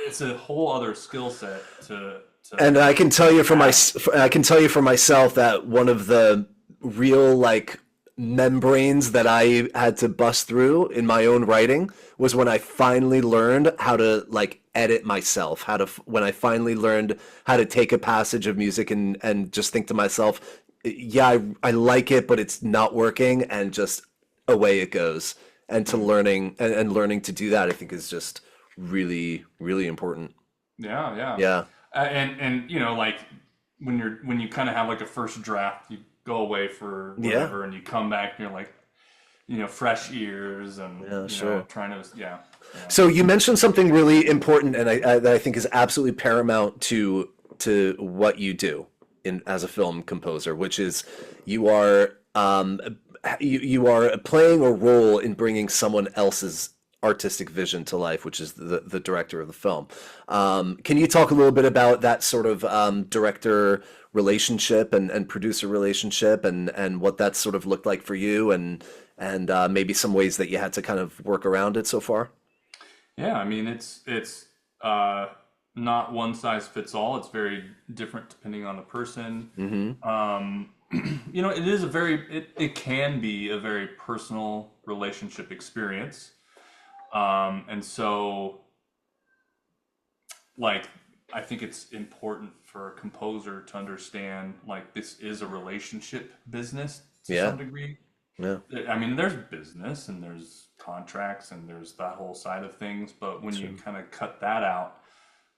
it's a whole other skill set to. And I can tell you for myself that one of the real like membranes that I had to bust through in my own writing was when I finally learned how to like edit myself, when I finally learned how to take a passage of music and just think to myself, yeah, I like it, but it's not working, and just away it goes. And to learning to do that, I think is just really, really important. Yeah. Yeah. And like when you kind of have like a first draft, you go away for whatever, and you come back and you're like, fresh ears and sure. trying to So you mentioned something really important, and that I think is absolutely paramount to what you do as a film composer, which is you are you are playing a role in bringing someone else's artistic vision to life, which is the director of the film. Can you talk a little bit about that sort of director relationship and producer relationship, and what that sort of looked like for you, and maybe some ways that you had to kind of work around it so far? Yeah, I mean, it's not one size fits all. It's very different depending on the person. It is it can be a very personal relationship experience. And so, like, I think it's important for a composer to understand, like, this is a relationship business to some degree. Yeah. I mean, there's business and there's contracts and there's that whole side of things, but when you kind of cut that out,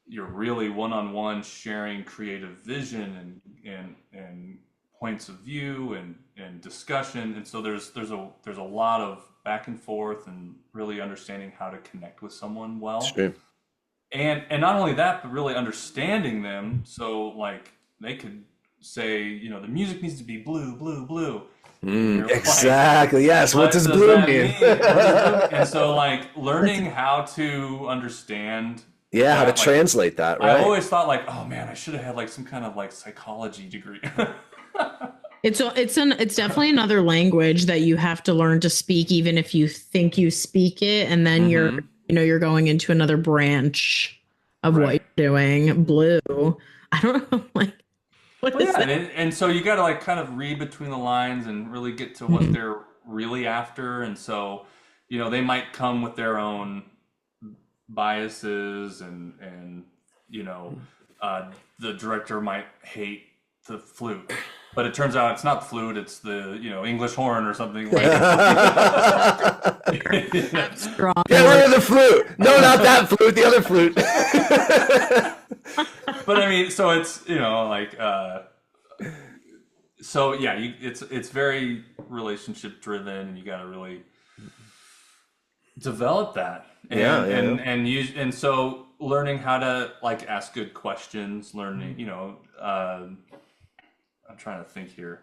you're really one-on-one sharing creative vision and points of view and discussion. And so there's a lot of back and forth and really understanding how to connect with someone well. Sure. And not only that, but really understanding them. So, like, they could say, the music needs to be blue, blue, blue. Exactly. Like, yes. What does blue mean? And so, like, learning how to understand. Yeah, how to translate that, right? I always thought, like, oh man, I should have had like some kind of like psychology degree. It's definitely another language that you have to learn to speak, even if you think you speak it, and then you're going into another branch of what you're doing. Blue. I don't know, like, what is that? And so you got to, like, kind of read between the lines and really get to what they're really after. And so, they might come with their own biases and the director might hate the flute, but it turns out it's not the flute, it's the English horn or something like Strong. Get rid of the flute. No, not that flute, the other flute. But I mean, so it's it's very relationship driven, and you got to really develop that. And so learning how to, like, ask good questions, learning, I'm trying to think here.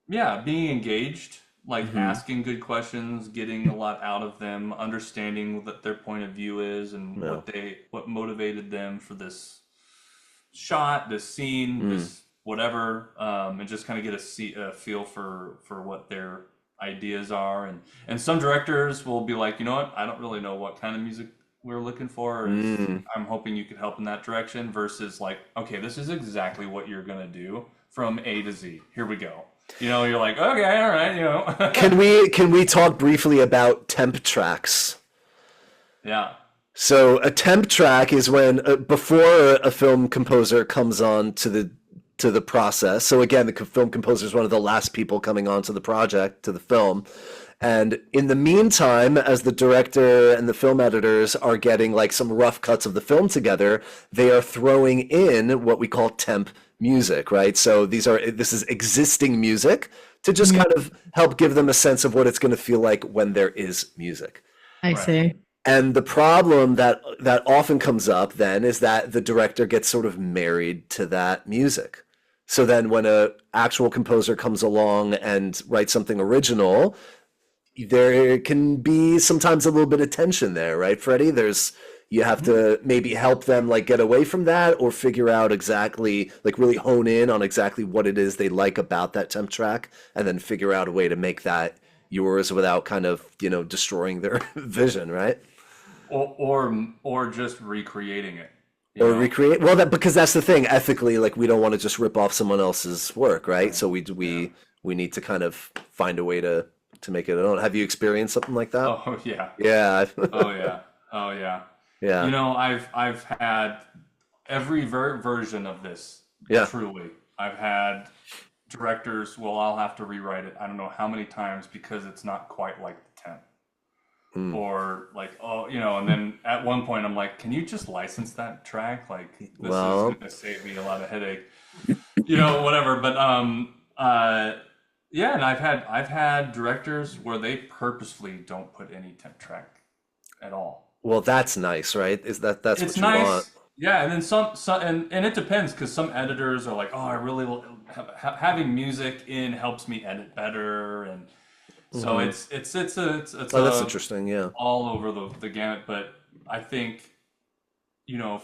Being engaged, like asking good questions, getting a lot out of them, understanding what their point of view is and what motivated them for this shot, this scene, this whatever, and just kind of get a feel for what their ideas are. And some directors will be like, you know what, I don't really know what kind of music we're looking for. I'm hoping you could help in that direction, versus like, okay, this is exactly what you're gonna do from A to Z. Here we go. You're like, okay, all right, Can we talk briefly about temp tracks? Yeah. So a temp track is when before a film composer comes on to the process. So again, the film composer is one of the last people coming onto the project, to the film. And in the meantime, as the director and the film editors are getting like some rough cuts of the film together, they are throwing in what we call temp music, right? So this is existing music to just kind of help give them a sense of what it's going to feel like when there is music. I see. And the problem that often comes up then is that the director gets sort of married to that music. So then when a actual composer comes along and writes something original, there can be sometimes a little bit of tension there, right, Freddie? You have to maybe help them, like, get away from that, or figure out exactly, like, really hone in on exactly what it is they like about that temp track, and then figure out a way to make that yours without kind of, destroying their vision, right? Or just recreating it. Recreate. Well, because that's the thing. Ethically, like, we don't want to just rip off someone else's work, right? So we need to kind of find a way to make it our own. Have you experienced something like that? Oh yeah. Yeah. Oh yeah. Yeah. I've had every version of this. Yeah. Truly, I've had directors. Well, I'll have to rewrite it. I don't know how many times, because it's not quite like the temp. Or like, and then at one point I'm like, can you just license that track? Like, this is going to save me a lot of headache, whatever. But Yeah, and I've had directors where they purposefully don't put any temp track at all. Well, that's nice, right? That's It's what you want? nice, yeah, and then some and it depends because some editors are like, oh, I really having music in helps me edit better, and so Hmm. it's Oh, that's a interesting. Yeah. all over the gamut. But I think,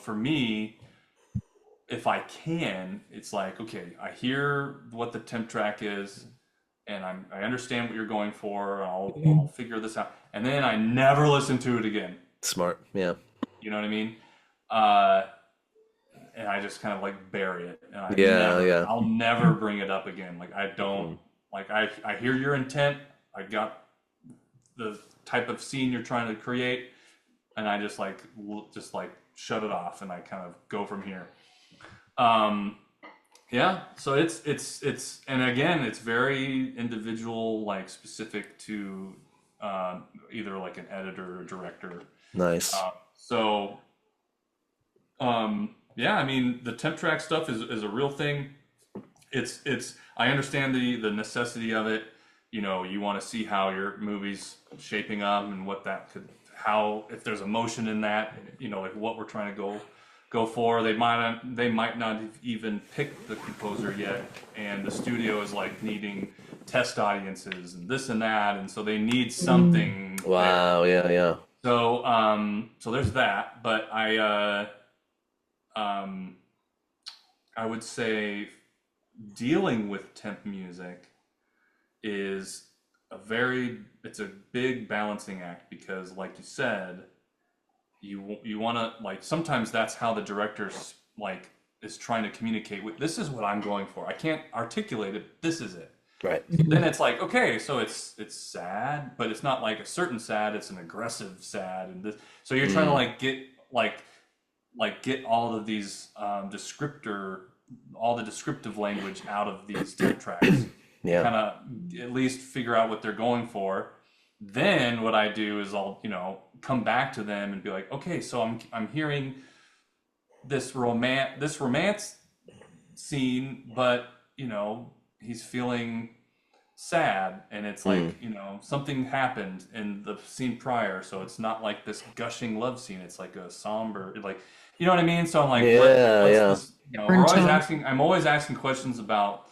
for me, if I can, it's like, okay, I hear what the temp track is, and I understand what you're going for. I'll Mhm. figure this out, and then I never listen to it again. Smart. Yeah. You know what I mean? Uh, and I just kind of like bury it, and Yeah. Yeah. I'll never bring it up again. Like I don't, Hmm. like I hear your intent. I got the type of scene you're trying to create, and I just like shut it off, and I kind of go from here. Um, yeah, so it's and again, it's very individual, like specific to either like an editor or director. Nice. So yeah, I mean the temp track stuff is a real thing. It's I understand the necessity of it. You want to see how your movie's shaping up and what that could how if there's emotion in that, like what we're trying to go for. They might not have even picked the composer yet, and the studio is like needing test audiences and this and that, and so they need Mm. something there. Wow. Yeah. Yeah. So there's that, but um, I would say dealing with temp music is it's a big balancing act because, like you said, you want to like sometimes that's how the director's like is trying to communicate with this is what I'm going for. I can't articulate it. This is it. Right. So then it's like, okay, so it's sad, but it's not like a certain sad, it's an aggressive sad, and this. So you're trying to Mm. like get all of these all the descriptive language out of these temp tracks. Yeah. Kind of at least figure out what they're going for. Then what I do is I'll come back to them and be like, okay, so I'm hearing this romance scene, but he's feeling sad, and it's Mm. like something happened in the scene prior, so it's not like this gushing love scene. It's like a somber, like what I mean. So I'm like, Yeah. what's Yeah. this? Different tone. I'm always asking questions about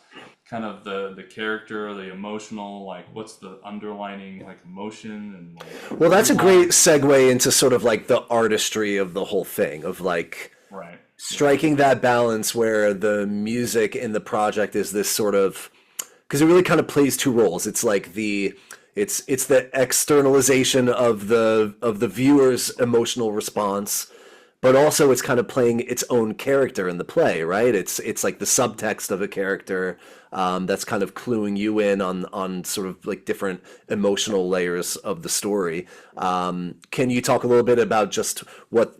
kind of the character, the emotional, like what's the underlining like emotion and like Well, that's through a great line. segue into sort of like the artistry of the whole thing of like Right. Yeah. striking that balance where the music in the project is this sort of because it really kind of plays two roles. It's like it's the externalization of the viewer's emotional response, but also it's kind of playing its own character in the play, right? It's like the subtext of a character that's kind of cluing you in on sort of like different emotional layers of the story. Can you talk a little bit about just what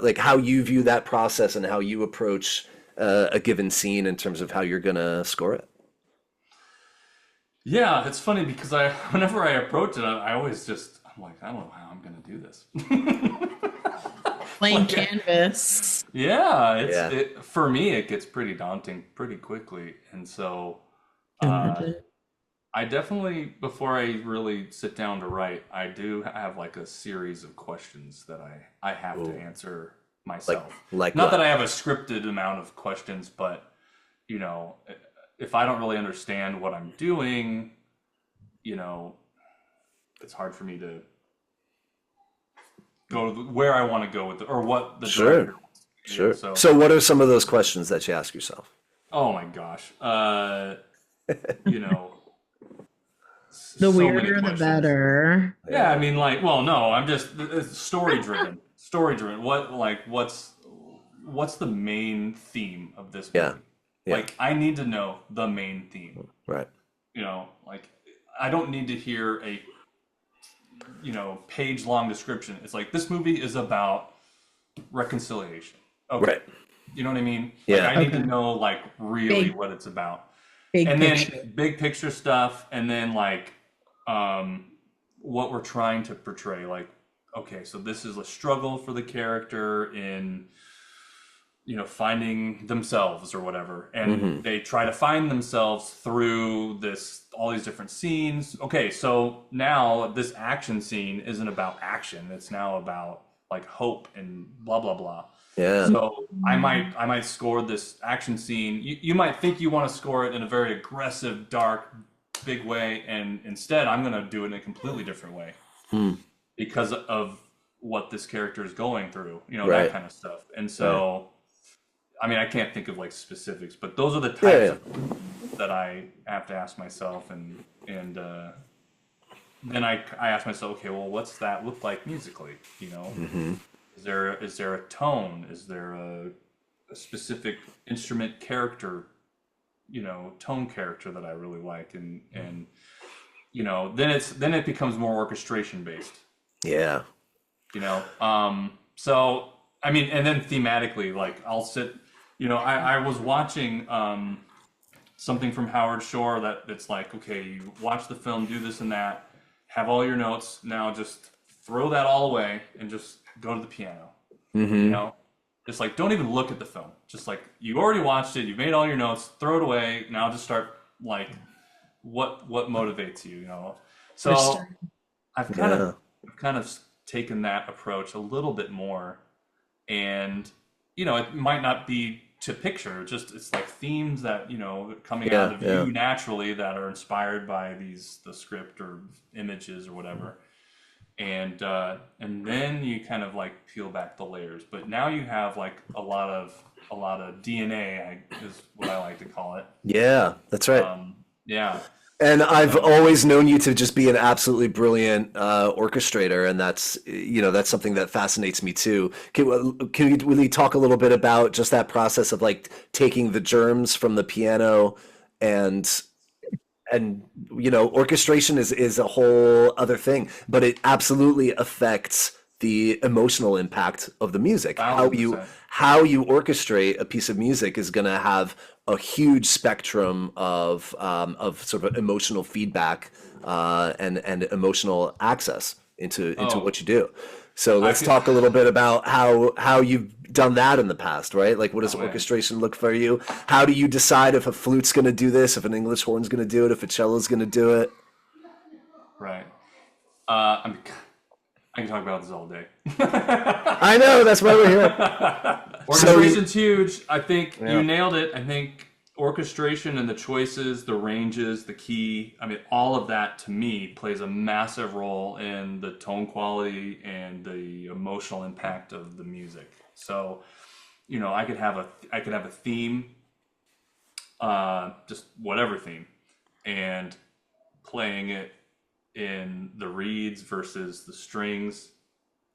like how you view that process and how you approach a given scene in terms of how you're gonna score it? Yeah, it's funny because whenever I approach it, I always I'm like, I don't know how I'm gonna do this. Blank Like, canvas. yeah, Yeah. for me it gets pretty daunting pretty quickly, and so uh, Imagine. I definitely before I really sit down to write, I do have like a series of questions that I have to Ooh. answer Like myself. like Not that what? I have a scripted amount of questions, but you know, if I don't really understand what I'm doing, you know, it's hard for me to go to where I want to go with or what the Sure. director wants. Yeah. Sure. So, So what are some of those questions that you ask yourself? oh my gosh, you know, The so many weirder, the questions. better. Yeah, I Yeah. mean, like, well, no, I'm just it's story driven. Story driven. What's the main theme of this Yeah. movie? Yeah. Like, I need to know the main theme. Right. Like I don't need to hear a page long description. It's like this movie is about reconciliation. Okay. Right. You know what I mean? Like Yeah. I need to Okay. know like really Big, what it's about. big And then picture. big picture stuff and then like um what we're trying to portray like okay, so this is a struggle for the character in finding themselves or whatever, and they try to find themselves through all these different scenes. Okay, so now this action scene isn't about action; it's now about like hope and blah blah blah. Yeah. So I might score this action scene. You might think you want to score it in a very aggressive, dark, big way, and instead I'm going to do it in a completely different way because of what this character is going through. That kind of stuff. And so. I mean, I can't think of like specifics, but those are the types of that I have to ask myself, and then I ask myself, okay, well, what's that look like musically? Is there a tone? Is there a specific instrument character, tone character that I really like, and then it becomes more orchestration based. Yeah. So I mean, and then thematically, like I'll sit. I was watching something from Howard Shore that it's like, okay, you watch the film, do this and that, have all your notes, now just throw that all away and just go to the piano. Just like, don't even look at the film. Just like, you already watched it, you've made all your notes, throw it away, now just start like, what motivates you, So I've kind of taken that approach a little bit more, and it might not be to picture, just it's like themes that coming out of you naturally that are inspired by the script or images or whatever, and then you kind of like peel back the layers. But now you have like a lot of DNA, is what I like to call it. Yeah, that's right. Yeah. And I've always known you to just be an absolutely brilliant orchestrator, and that's something that fascinates me too. Can you really talk a little bit about just that process of like taking the germs from the piano, and orchestration is a whole other thing, but it absolutely affects the emotional impact of the music. 100%. How you orchestrate a piece of music is going to have a huge spectrum of sort of emotional feedback and emotional access into what you do. So let's talk a little bit about how you've done that in the past, right? Like, what does orchestration look for you? How do you decide if a flute's going to do this, if an English horn's going to do it, if a cello's going to do it? Right. I can talk about this all day. I know, that's why we're here. Orchestration's huge. I think you nailed it. I think orchestration and the choices, the ranges, the key, I mean, all of that to me plays a massive role in the tone quality and the emotional impact of the music. So, I could have a theme, just whatever theme, and playing it in the reeds versus the strings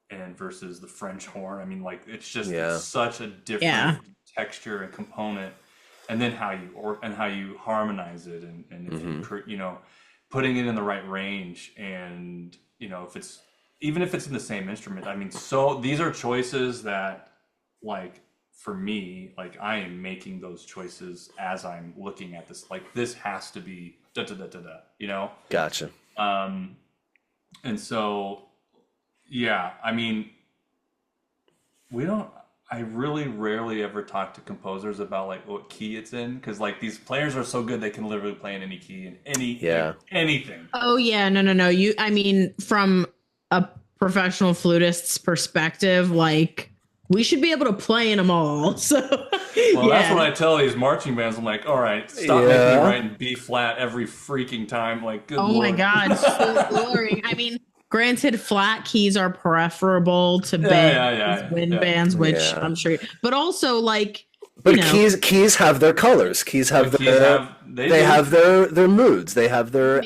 and versus the French horn. I mean, like, it's just such a different texture and component, and then how you harmonize it, and if you putting it in the right range, and if it's in the same instrument. I mean, so these are choices that, like, for me, like, I am making those choices as I'm looking at this. Like, this has to be da da da da da. Gotcha. And so, I mean, I really rarely ever talk to composers about like what key it's in, because like these players are so good they can literally play in any key in anything. Oh yeah, no. I mean, from a professional flutist's perspective, like, we should be able to play in them all. So that's what I tell these marching bands. I'm like, all right, stop making me write in B flat every freaking time. Like, good Lord. My God, so boring. I mean, granted, flat keys are preferable to wind bands, which I'm sure. But also, like, but keys have their colors. Keys have they have their moods. They have their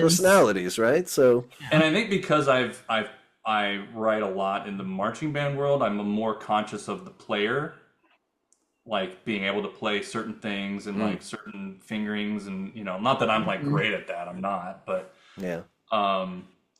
personalities, right? So, and I think because I write a lot in the marching band world, I'm more conscious of the player, like being able to play certain things and like certain fingerings, and not that I'm like great at that, I'm not, but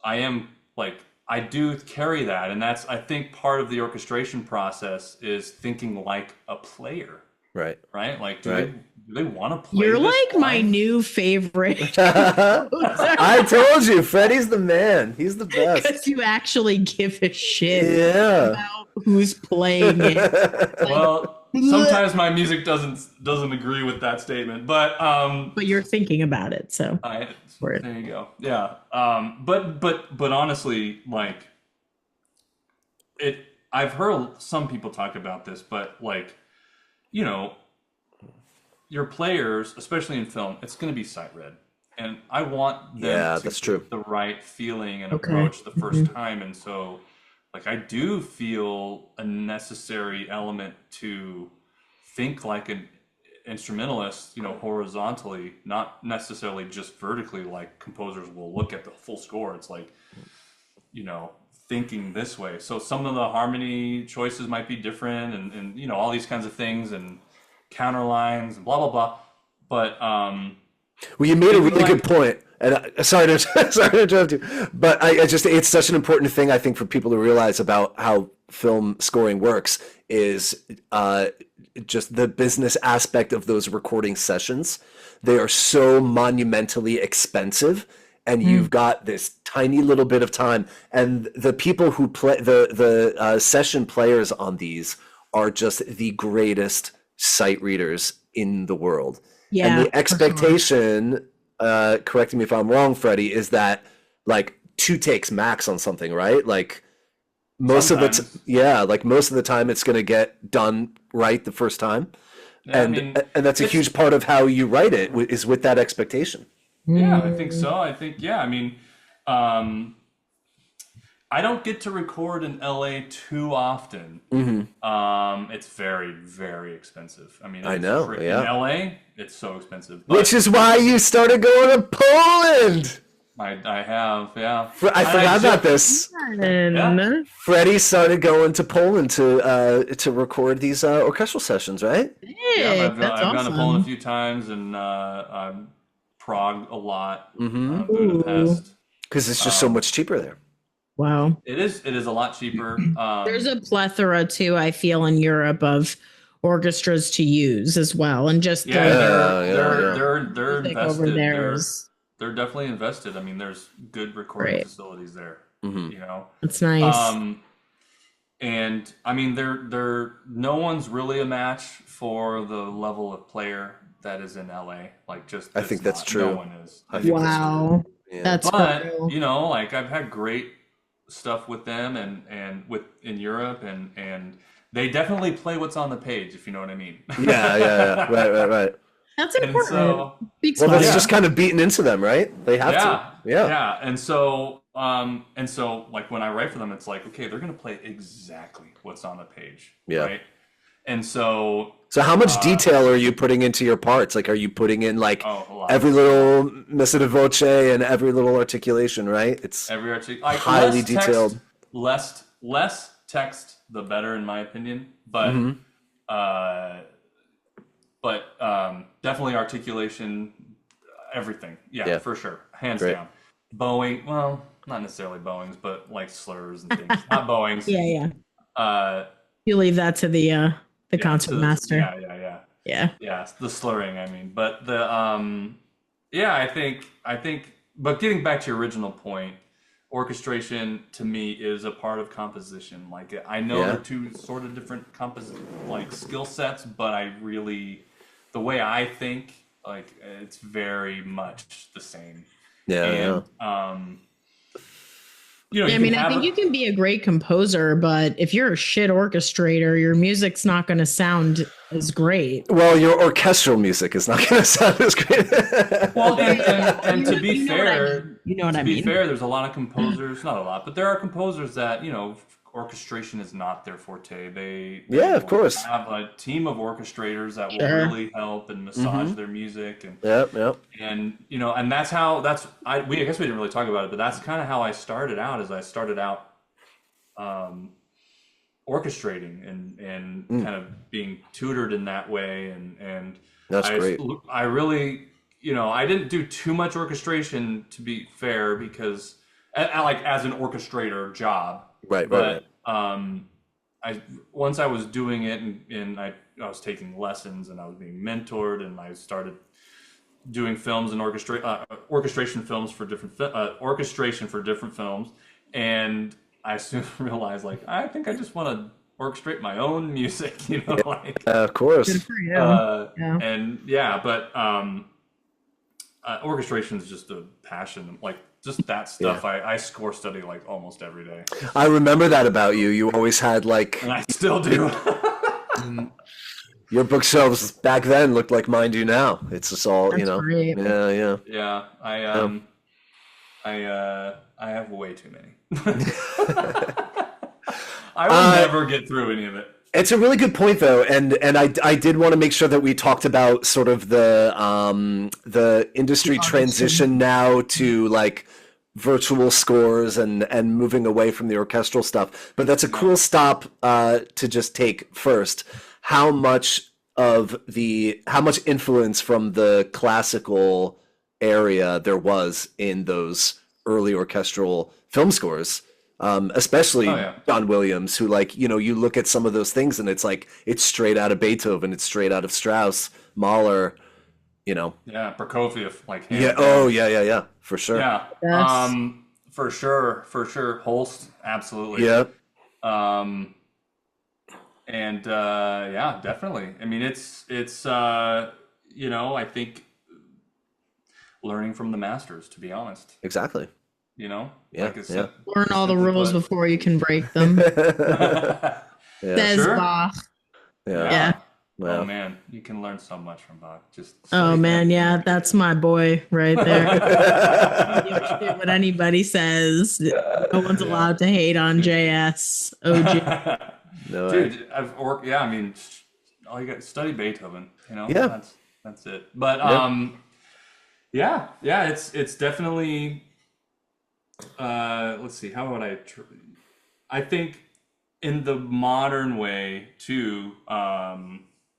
I am, like, I do carry that, and that's, I think, part of the orchestration process is thinking like a player. Right. Like, do they want to play? You're like line? My new favorite. I told you, Freddie's the man. He's the best. Because you actually give a shit about who's playing it. Well, sometimes my music doesn't agree with that statement, But you're thinking about it, so there you go. Yeah. But honestly, like I've heard some people talk about this, but like, you know, your players, especially in film, it's going to be sight read, and I want them to that's get true. the right feeling and approach the first time, and so like I do feel a necessary element to think like an instrumentalist, you know, horizontally, not necessarily just vertically like composers will look at the full score. It's like, you know, thinking this way. So some of the harmony choices might be different, and you know, all these kinds of things, and counter lines and blah blah blah. But well, you made a really good point, and sorry to sorry to interrupt you, but I just it's such an important thing I think for people to realize about how film scoring works is just the business aspect of those recording sessions. They are so monumentally expensive, and you've got this tiny little bit of time, and the people who play the session players on these are just the greatest sight readers in the world. Yeah, and the expectation, correct me if I'm wrong, Freddie, is that like 2 takes max on something, right? Like most sometimes. of the like most of the time it's going to get done right the first time. Yeah, and that's a huge part of how you write it is with that expectation. Yeah, I think so. I think, yeah, I mean, I don't get to record in LA too often. It's very, very expensive. I mean, I know, in yeah. LA, it's so expensive. But Which is why you started going to Poland. I have, yeah. I forgot about this. Yeah. Freddie started going to Poland to record these orchestral sessions, right? Yeah, I've that's gone to awesome. Poland a few times, and Prague a lot, Budapest. Because it's just so much cheaper there. Wow. It is a lot cheaper. There's a plethora too, I feel, in Europe of orchestras to use as well, and just they're music invested. over there is They're definitely invested. I mean, there's good recording Right. facilities there. You know, it's nice. and I mean, they're no one's really a match for the level of player that is in LA. Like, just I think that's true. No one is. I think Wow, Yeah. that's But cool. you know, like I've had great stuff with them and in Europe, and they definitely play what's on the page, if you know what I mean. Yeah. Right. That's And important. so, Speaks Well, that's volumes. just kind of beaten into them, right? They have to. Yeah. yeah. And so like when I write for them, it's like, okay, they're gonna play exactly what's on the page. Yeah. Right. And so So how much detail are you putting into your parts? Like, are you putting in like a lot. every little messa di voce and every little articulation, right? It's Every like, highly less text, detailed. less text, the better, in my opinion. But definitely articulation, everything. Yeah, for sure, hands Great. down. Bowing, well, not necessarily bowings, but like slurs and things. Not bowings. Yeah. You leave that to the concert master. Yeah, the slurring, I mean. But the I think but getting back to your original point, orchestration to me is a part of composition. Like, I know they're 2 sort of different like skill sets, but the way I think, like, it's very much the same. You know, I mean, I think you can be a great composer, but if you're a shit orchestrator, your music's not going to sound as great. Well, your orchestral music is not going to sound as great. Well, and to be fair, you know what I mean. To be fair, there's a lot of composers, not a lot, but there are composers that, you know, orchestration is not their forte. They of course have a team of orchestrators that will really help and massage their music, and and you know, and I guess we didn't really talk about it, but that's kind of how I started out. Is I started out orchestrating and kind of being tutored in that way, and that's great. I really, you know, I didn't do too much orchestration, to be fair, because like as an orchestrator job. Right. Once I was doing it, and I was taking lessons, and I was being mentored, and I started doing films and orchestration films for orchestration for different films, and I soon realized, like, I think I just want to orchestrate my own music, you know, like Of course. Good for you. Yeah. and yeah, but orchestration is just a passion, like just that stuff. I score study like almost every day, I remember that about you. You always had like and I still do. your bookshelves back then looked like mine do now. It's just all, That's great. Yeah. Yeah, I have way too many. I will never get through any of it. It's a really good point, though, and I did want to make sure that we talked about sort of the industry transition now to like virtual scores and moving away from the orchestral stuff. But that's a cool stop to just take first. How much influence from the classical area there was in those early orchestral film scores? Especially John Williams, who like, you know, you look at some of those things and it's like, it's straight out of Beethoven, it's straight out of Strauss, Mahler, you know. Yeah, Prokofiev, like Yeah. Oh, yeah, for sure. Yeah. Yes. For sure. Holst, absolutely. Yeah. And yeah, definitely. I mean, it's you know, I think learning from the masters, to be honest. Exactly. You know, Yeah, like it's Learn all the rules before you can break them. Says Sure. Bach. Yeah. Oh man, you can learn so much from Bach. Just Oh man, yeah, that's my boy right there. I don't give a shit what anybody says. No one's allowed to hate on JS. OG. No, dude, I mean, all you got study Beethoven. You know, Yeah. that's it. But yeah, it's definitely. Let's see. How would I think in the modern way too.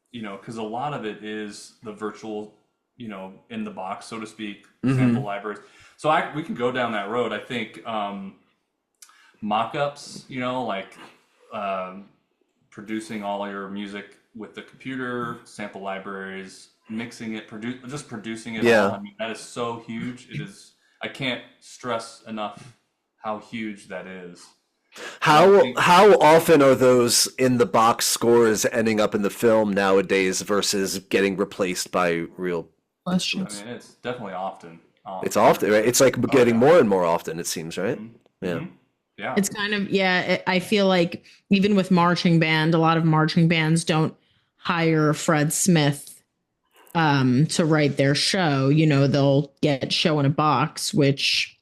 You know, because a lot of it is the virtual, you know, in the box, so to speak, sample libraries. So we can go down that road. I think mock-ups, you know, like producing all your music with the computer, sample libraries, mixing it, producing it all. I mean, that is so huge. It is. I can't stress enough how huge that is. How often are those in the box scores ending up in the film nowadays versus getting replaced by real? Questions. I mean, it's definitely often. It's often, right? It's like getting more and more often, it seems, right? Yeah. Yeah. It's kind of, I feel like even with marching band, a lot of marching bands don't hire Fred Smith to write their show. You know, they'll get show in a box, which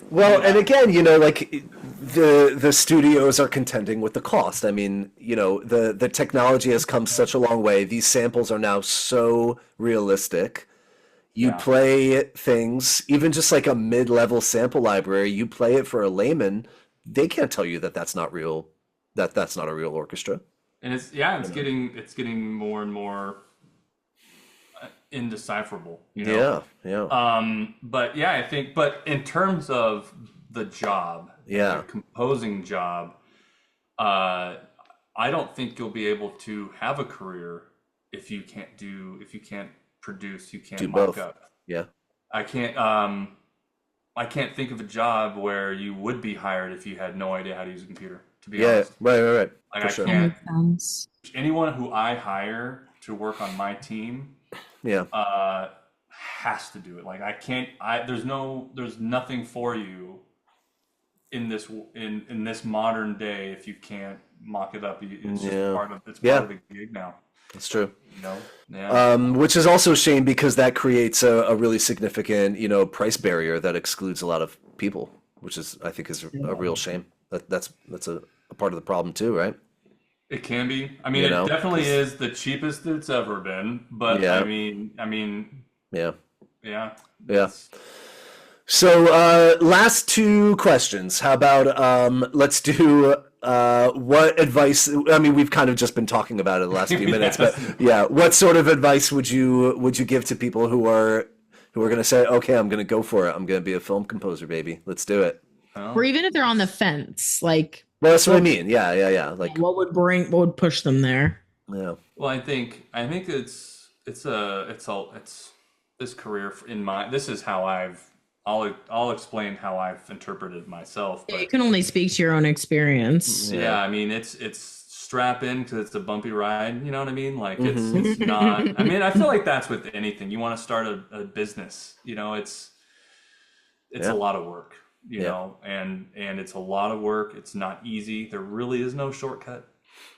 Well, and again, you know, like the studios are contending with the cost. I mean, you know, the technology has come such a long way. These samples are now so realistic. You play things, even just like a mid-level sample library, you play it for a layman, they can't tell you that that's not real, that's not a real orchestra. And it's getting more and more indecipherable, you know. But yeah, I think, but in terms of the job, the composing job, I don't think you'll be able to have a career if you can't produce, you can't mock up. I can't think of a job where you would be hired if you had no idea how to use a computer, to be honest. Right. Like, For sure. can't. Anyone who I hire to work on my team has to do it. Like, I can't. There's nothing for you in this modern day if you can't mock it up. It's just part of the gig now. That's true. You know? Yeah. Which is also a shame because that creates a really significant, you know, price barrier that excludes a lot of people, which is, I think, is a real shame. That's a part of the problem too, right? It can be. I mean, it definitely is the cheapest it's ever been. But I mean, yeah. So, last two questions. How about let's do what advice? I mean, we've kind of just been talking about it the last few minutes, but what sort of advice would you give to people who are going to say, okay, I'm going to go for it. I'm going to be a film composer, baby. Let's do it. Or even if they're on the fence, like. Well, that's what I mean. Yeah. Like, what would push them there? Yeah. Well, I think it's this career this is how I've I'll explain how I've interpreted myself. Yeah, you But can only speak to your own experience. yeah, I mean, it's strap in because it's a bumpy ride. You know what I mean? Like Mhm. it's not. I mean, I feel like that's with anything. You want to start a business. You know, it's Yeah. a lot of work. You Yeah. know, and it's a lot of work. It's not easy. There really is no shortcut.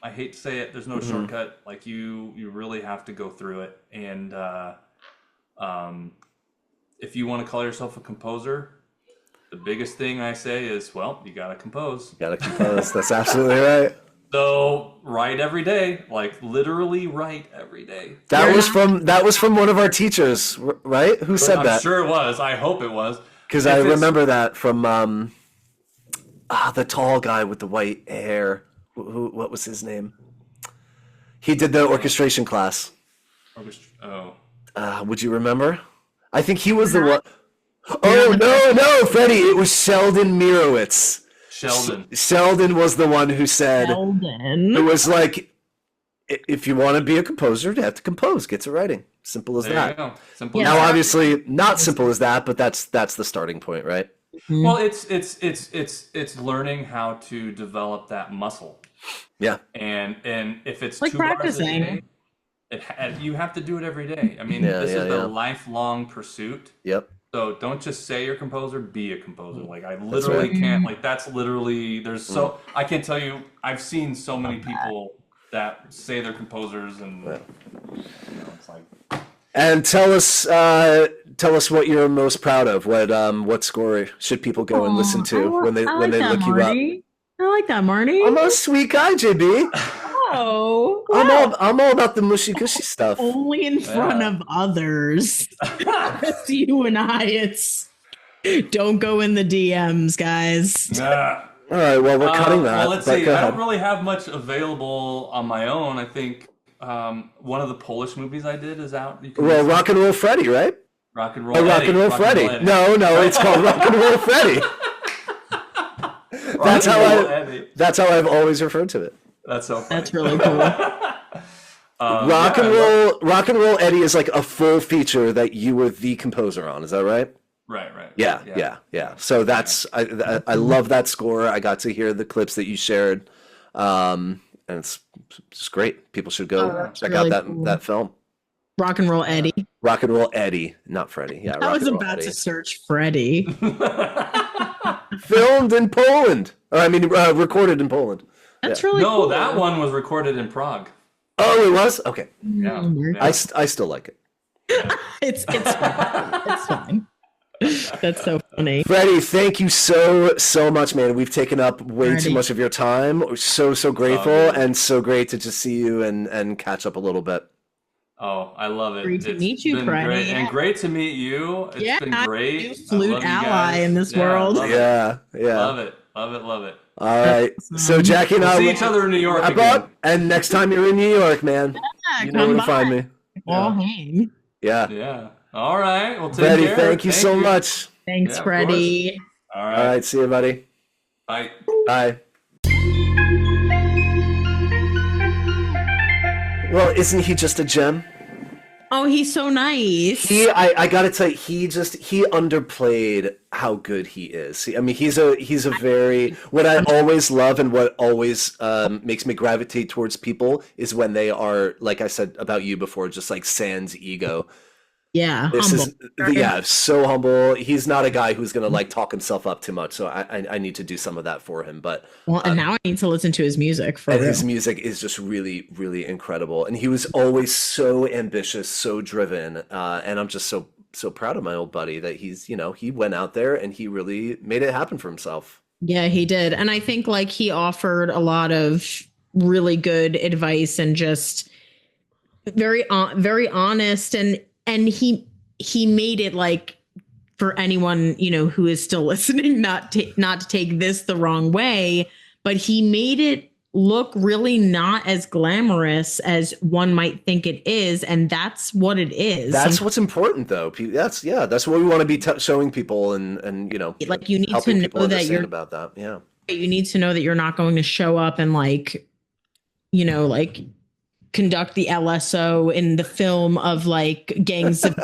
I hate to say it. There's no shortcut. Like you really have to go through it. And if you want to call yourself a composer, the biggest thing I say is, well, you gotta compose. Gotta compose. That's absolutely right. So write every day, like literally write every day. That was from one of our teachers, right? Who said I'm that? sure it was. I hope it was. Because I remember that from the tall guy with the white hair. What was his name? He did the orchestration class. Oh, Would you remember? I think he was the one. Oh no, Freddie! It was Sheldon Mirowitz. Sheldon was the one who said it was like, if you want to be a composer, you have to compose. Get to writing. Simple as there that. you go. Simple. Now, obviously, not simple as that, but that's the starting point, right? Well, it's learning how to develop that muscle. Yeah. And if it's like 2 hours a practicing. day, you have to do it every day. I mean, Yeah, this yeah, is yeah. a lifelong pursuit. Yep. So don't just say you're a composer, be a composer. Like I literally can't, like that's literally, I can't tell you, I've seen so many people that say they're composers and you know, it's like. And tell us what you're most proud of. What score should people go and listen to when they look you up? I like that, Marty. I'm a sweet guy, JB. Oh, I'm all about the mushy gushy stuff. only in front of others. It's you and I. Don't go in the DMs, guys. Yeah. All right, well, we're cutting that. Well, let's see. I don't really have much available on my own. I think one of the Polish movies I did is out. Well, Rock and Roll Freddy, right? Rock and Roll Rock and Roll Freddy. No, it's called Rock and Roll Freddy. That's how I've always referred to it. That's so funny. That's really cool. Rock and Roll Eddie is like a full feature that you were the composer on. Is that right? Right. Yeah. So that's I love that score. I got to hear the clips that you shared, and it's great. People should go check out that film. Rock and Roll Eddie. Rock and Roll Eddie, not Freddie. Yeah, I was about to search Freddie. Filmed in Poland. Recorded in Poland. That's really cool. No, that one was recorded in Prague. Oh, it was? Okay. Yeah. I still like it. It's fine. It's fine. That's so funny. Freddie, thank you so much, man. We've taken up way too much of your time. We're so grateful and so great to just see you and catch up a little bit. Oh, I love it. Great to meet you, Freddie. And great to meet you. It's been great. New flute ally in this world. Yeah. Love it. All right. So Jackie and I see each other in New York again. And next time you're in New York, man, you know where to find me. All hang. Yeah. All right. Well, take Freddie, care. thank you so much. Thanks, Freddie. All All right. See you, buddy. Bye. Bye. Well, isn't he just a gem? Oh, he's so nice. I gotta tell you, he underplayed how good he is. I mean, he's a very, what I always love and what always makes me gravitate towards people is when they are, like I said about you before, just like sans ego. Yeah, so humble. He's not a guy who's gonna like talk himself up too much. So I need to do some of that for him. But and now I need to listen to his music. His music is just really, really incredible. And he was always so ambitious, so driven. And I'm just so proud of my old buddy that he went out there and he really made it happen for himself. Yeah, he did. And I think like he offered a lot of really good advice and just very honest and he made it like for anyone, who is still listening, not to take this the wrong way, but he made it look really not as glamorous as one might think it is. And that's what it is. That's what's important though. That's what we want to be showing people and like you need to know that you're about that. Yeah. You need to know that you're not going to show up and like conduct the LSO in the film of like gangs of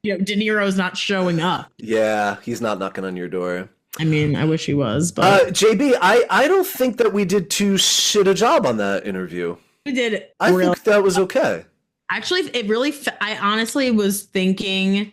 De Niro's not showing up. Yeah, he's not knocking on your door. I mean, I wish he was, but JB, I don't think that we did too shit a job on that interview. we did. I think that was okay. Actually, it really. I honestly was thinking,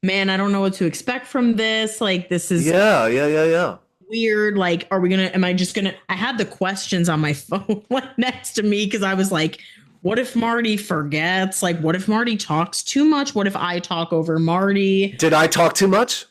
man, I don't know what to expect from this. Like, this is Yeah. weird. Like, am I just gonna? I had the questions on my phone like next to me because I was like, what if Marty forgets? Like, what if Marty talks too much? What if I talk over Marty? Did I talk too much?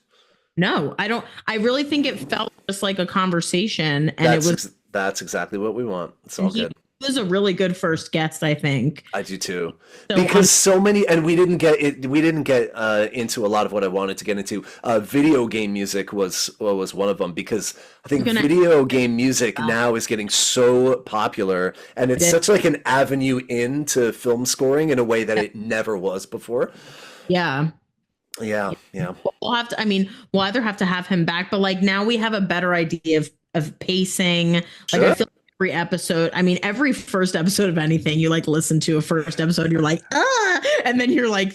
No, I don't. I really think it felt just like a conversation, and that's exactly what we want. It's all good. He was a really good first guest, I think. I do too, So, because so many, and we didn't get into a lot of what I wanted to get into. Video game music was one of them, because I think video game music now is getting so popular, and it's such like an avenue into film scoring in a way that it never was before. Yeah. Yeah. We'll have to. I mean, we'll either have to have him back, but like now we have a better idea of pacing. Like Sure. I feel like every episode. I mean, every first episode of anything, you like listen to a first episode, you're like, and then you're like,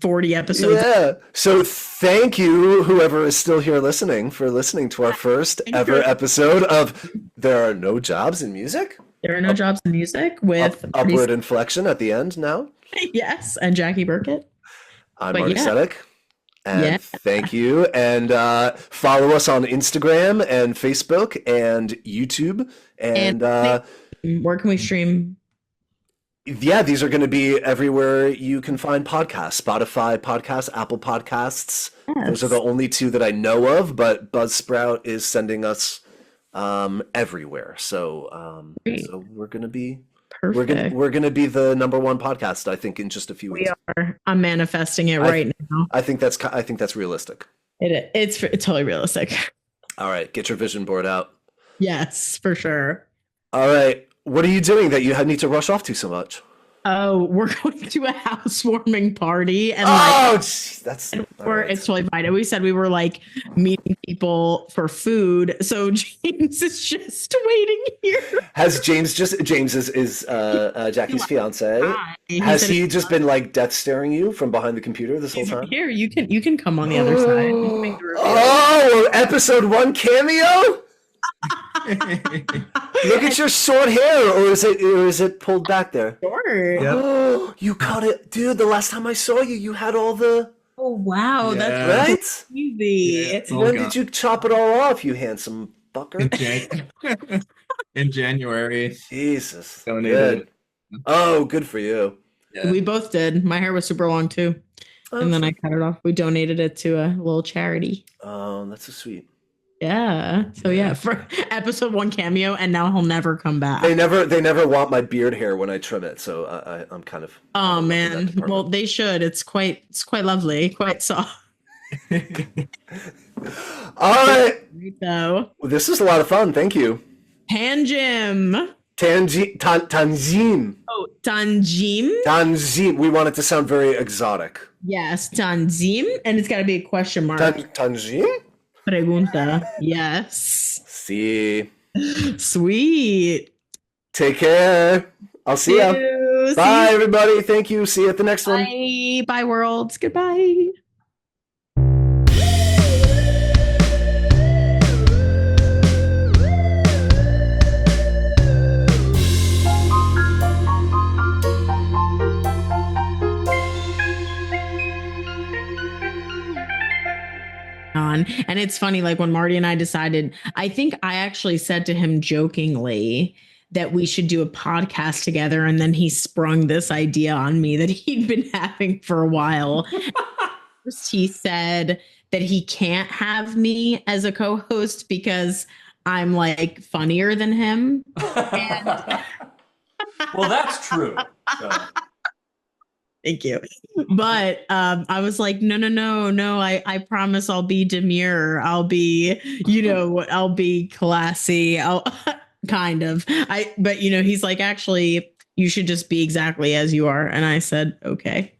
40 episodes. Yeah. So thank you, whoever is still here listening, for listening to our first ever episode of There Are No Jobs in Music. There are no jobs in music with upward inflection at the end now. Yes, and Jackie Burkat. I'm Marty Sedek. And thank you. And follow us on Instagram and Facebook and YouTube. And where can we stream? Yeah, these are going to be everywhere you can find podcasts. Spotify podcasts, Apple Podcasts. Yes. Those are the only two that I know of, but Buzzsprout is sending us everywhere. So so we're going to be perfect. We're gonna be the #1 podcast, I think, in just a few weeks. We are. I'm manifesting it right now. I think that's realistic. It's totally realistic. All right, get your vision board out. Yes, for sure. All right, what are you doing that you need to rush off to so much? Oh, we're going to a housewarming party, and it's totally fine. And we said we were like meeting people for food, so James is just waiting here. James is Jackie's fiance? Has he just been like death staring you from behind the computer this whole time? Here, you can come on the other side. Oh, episode 1 cameo. Look at your short hair, or is it pulled back there? Short. Yep. Oh, you cut it, dude. The last time I saw you, you had all the. Oh wow, that's right. Easy. Yeah, when did you chop it all off, you handsome fucker? In January. Jesus. Donated. Oh, good for you. Yeah. We both did. My hair was super long too, and then I cut it off. We donated it to a little charity. Oh, that's so sweet. Yeah. So yeah, for episode 1 cameo, and now he'll never come back. They never want my beard hair when I trim it, so I'm kind of. Oh man, well they should. It's quite lovely, quite soft. All right. So Well, this was a lot of fun. Thank you. Tanjim. Tanjim. Oh, Tanjim. Tanjim. We want it to sound very exotic. Yes, Tanjim, and it's got to be a question mark. Tanjim. Pregunta. Yes. See. Sweet. Take care. I'll see ya. Bye, everybody. Thank you. See you at the next one. Bye, worlds. Goodbye. And it's funny, like when Marty and I decided, I think I actually said to him jokingly that we should do a podcast together. And then he sprung this idea on me that he'd been having for a while. First, he said that he can't have me as a co-host because I'm like funnier than him. And well, that's true. So. Thank you. But I was like, no. I promise I'll be demure. I'll be, I'll be classy. I'll kind of. But he's like, actually, you should just be exactly as you are. And I said, okay.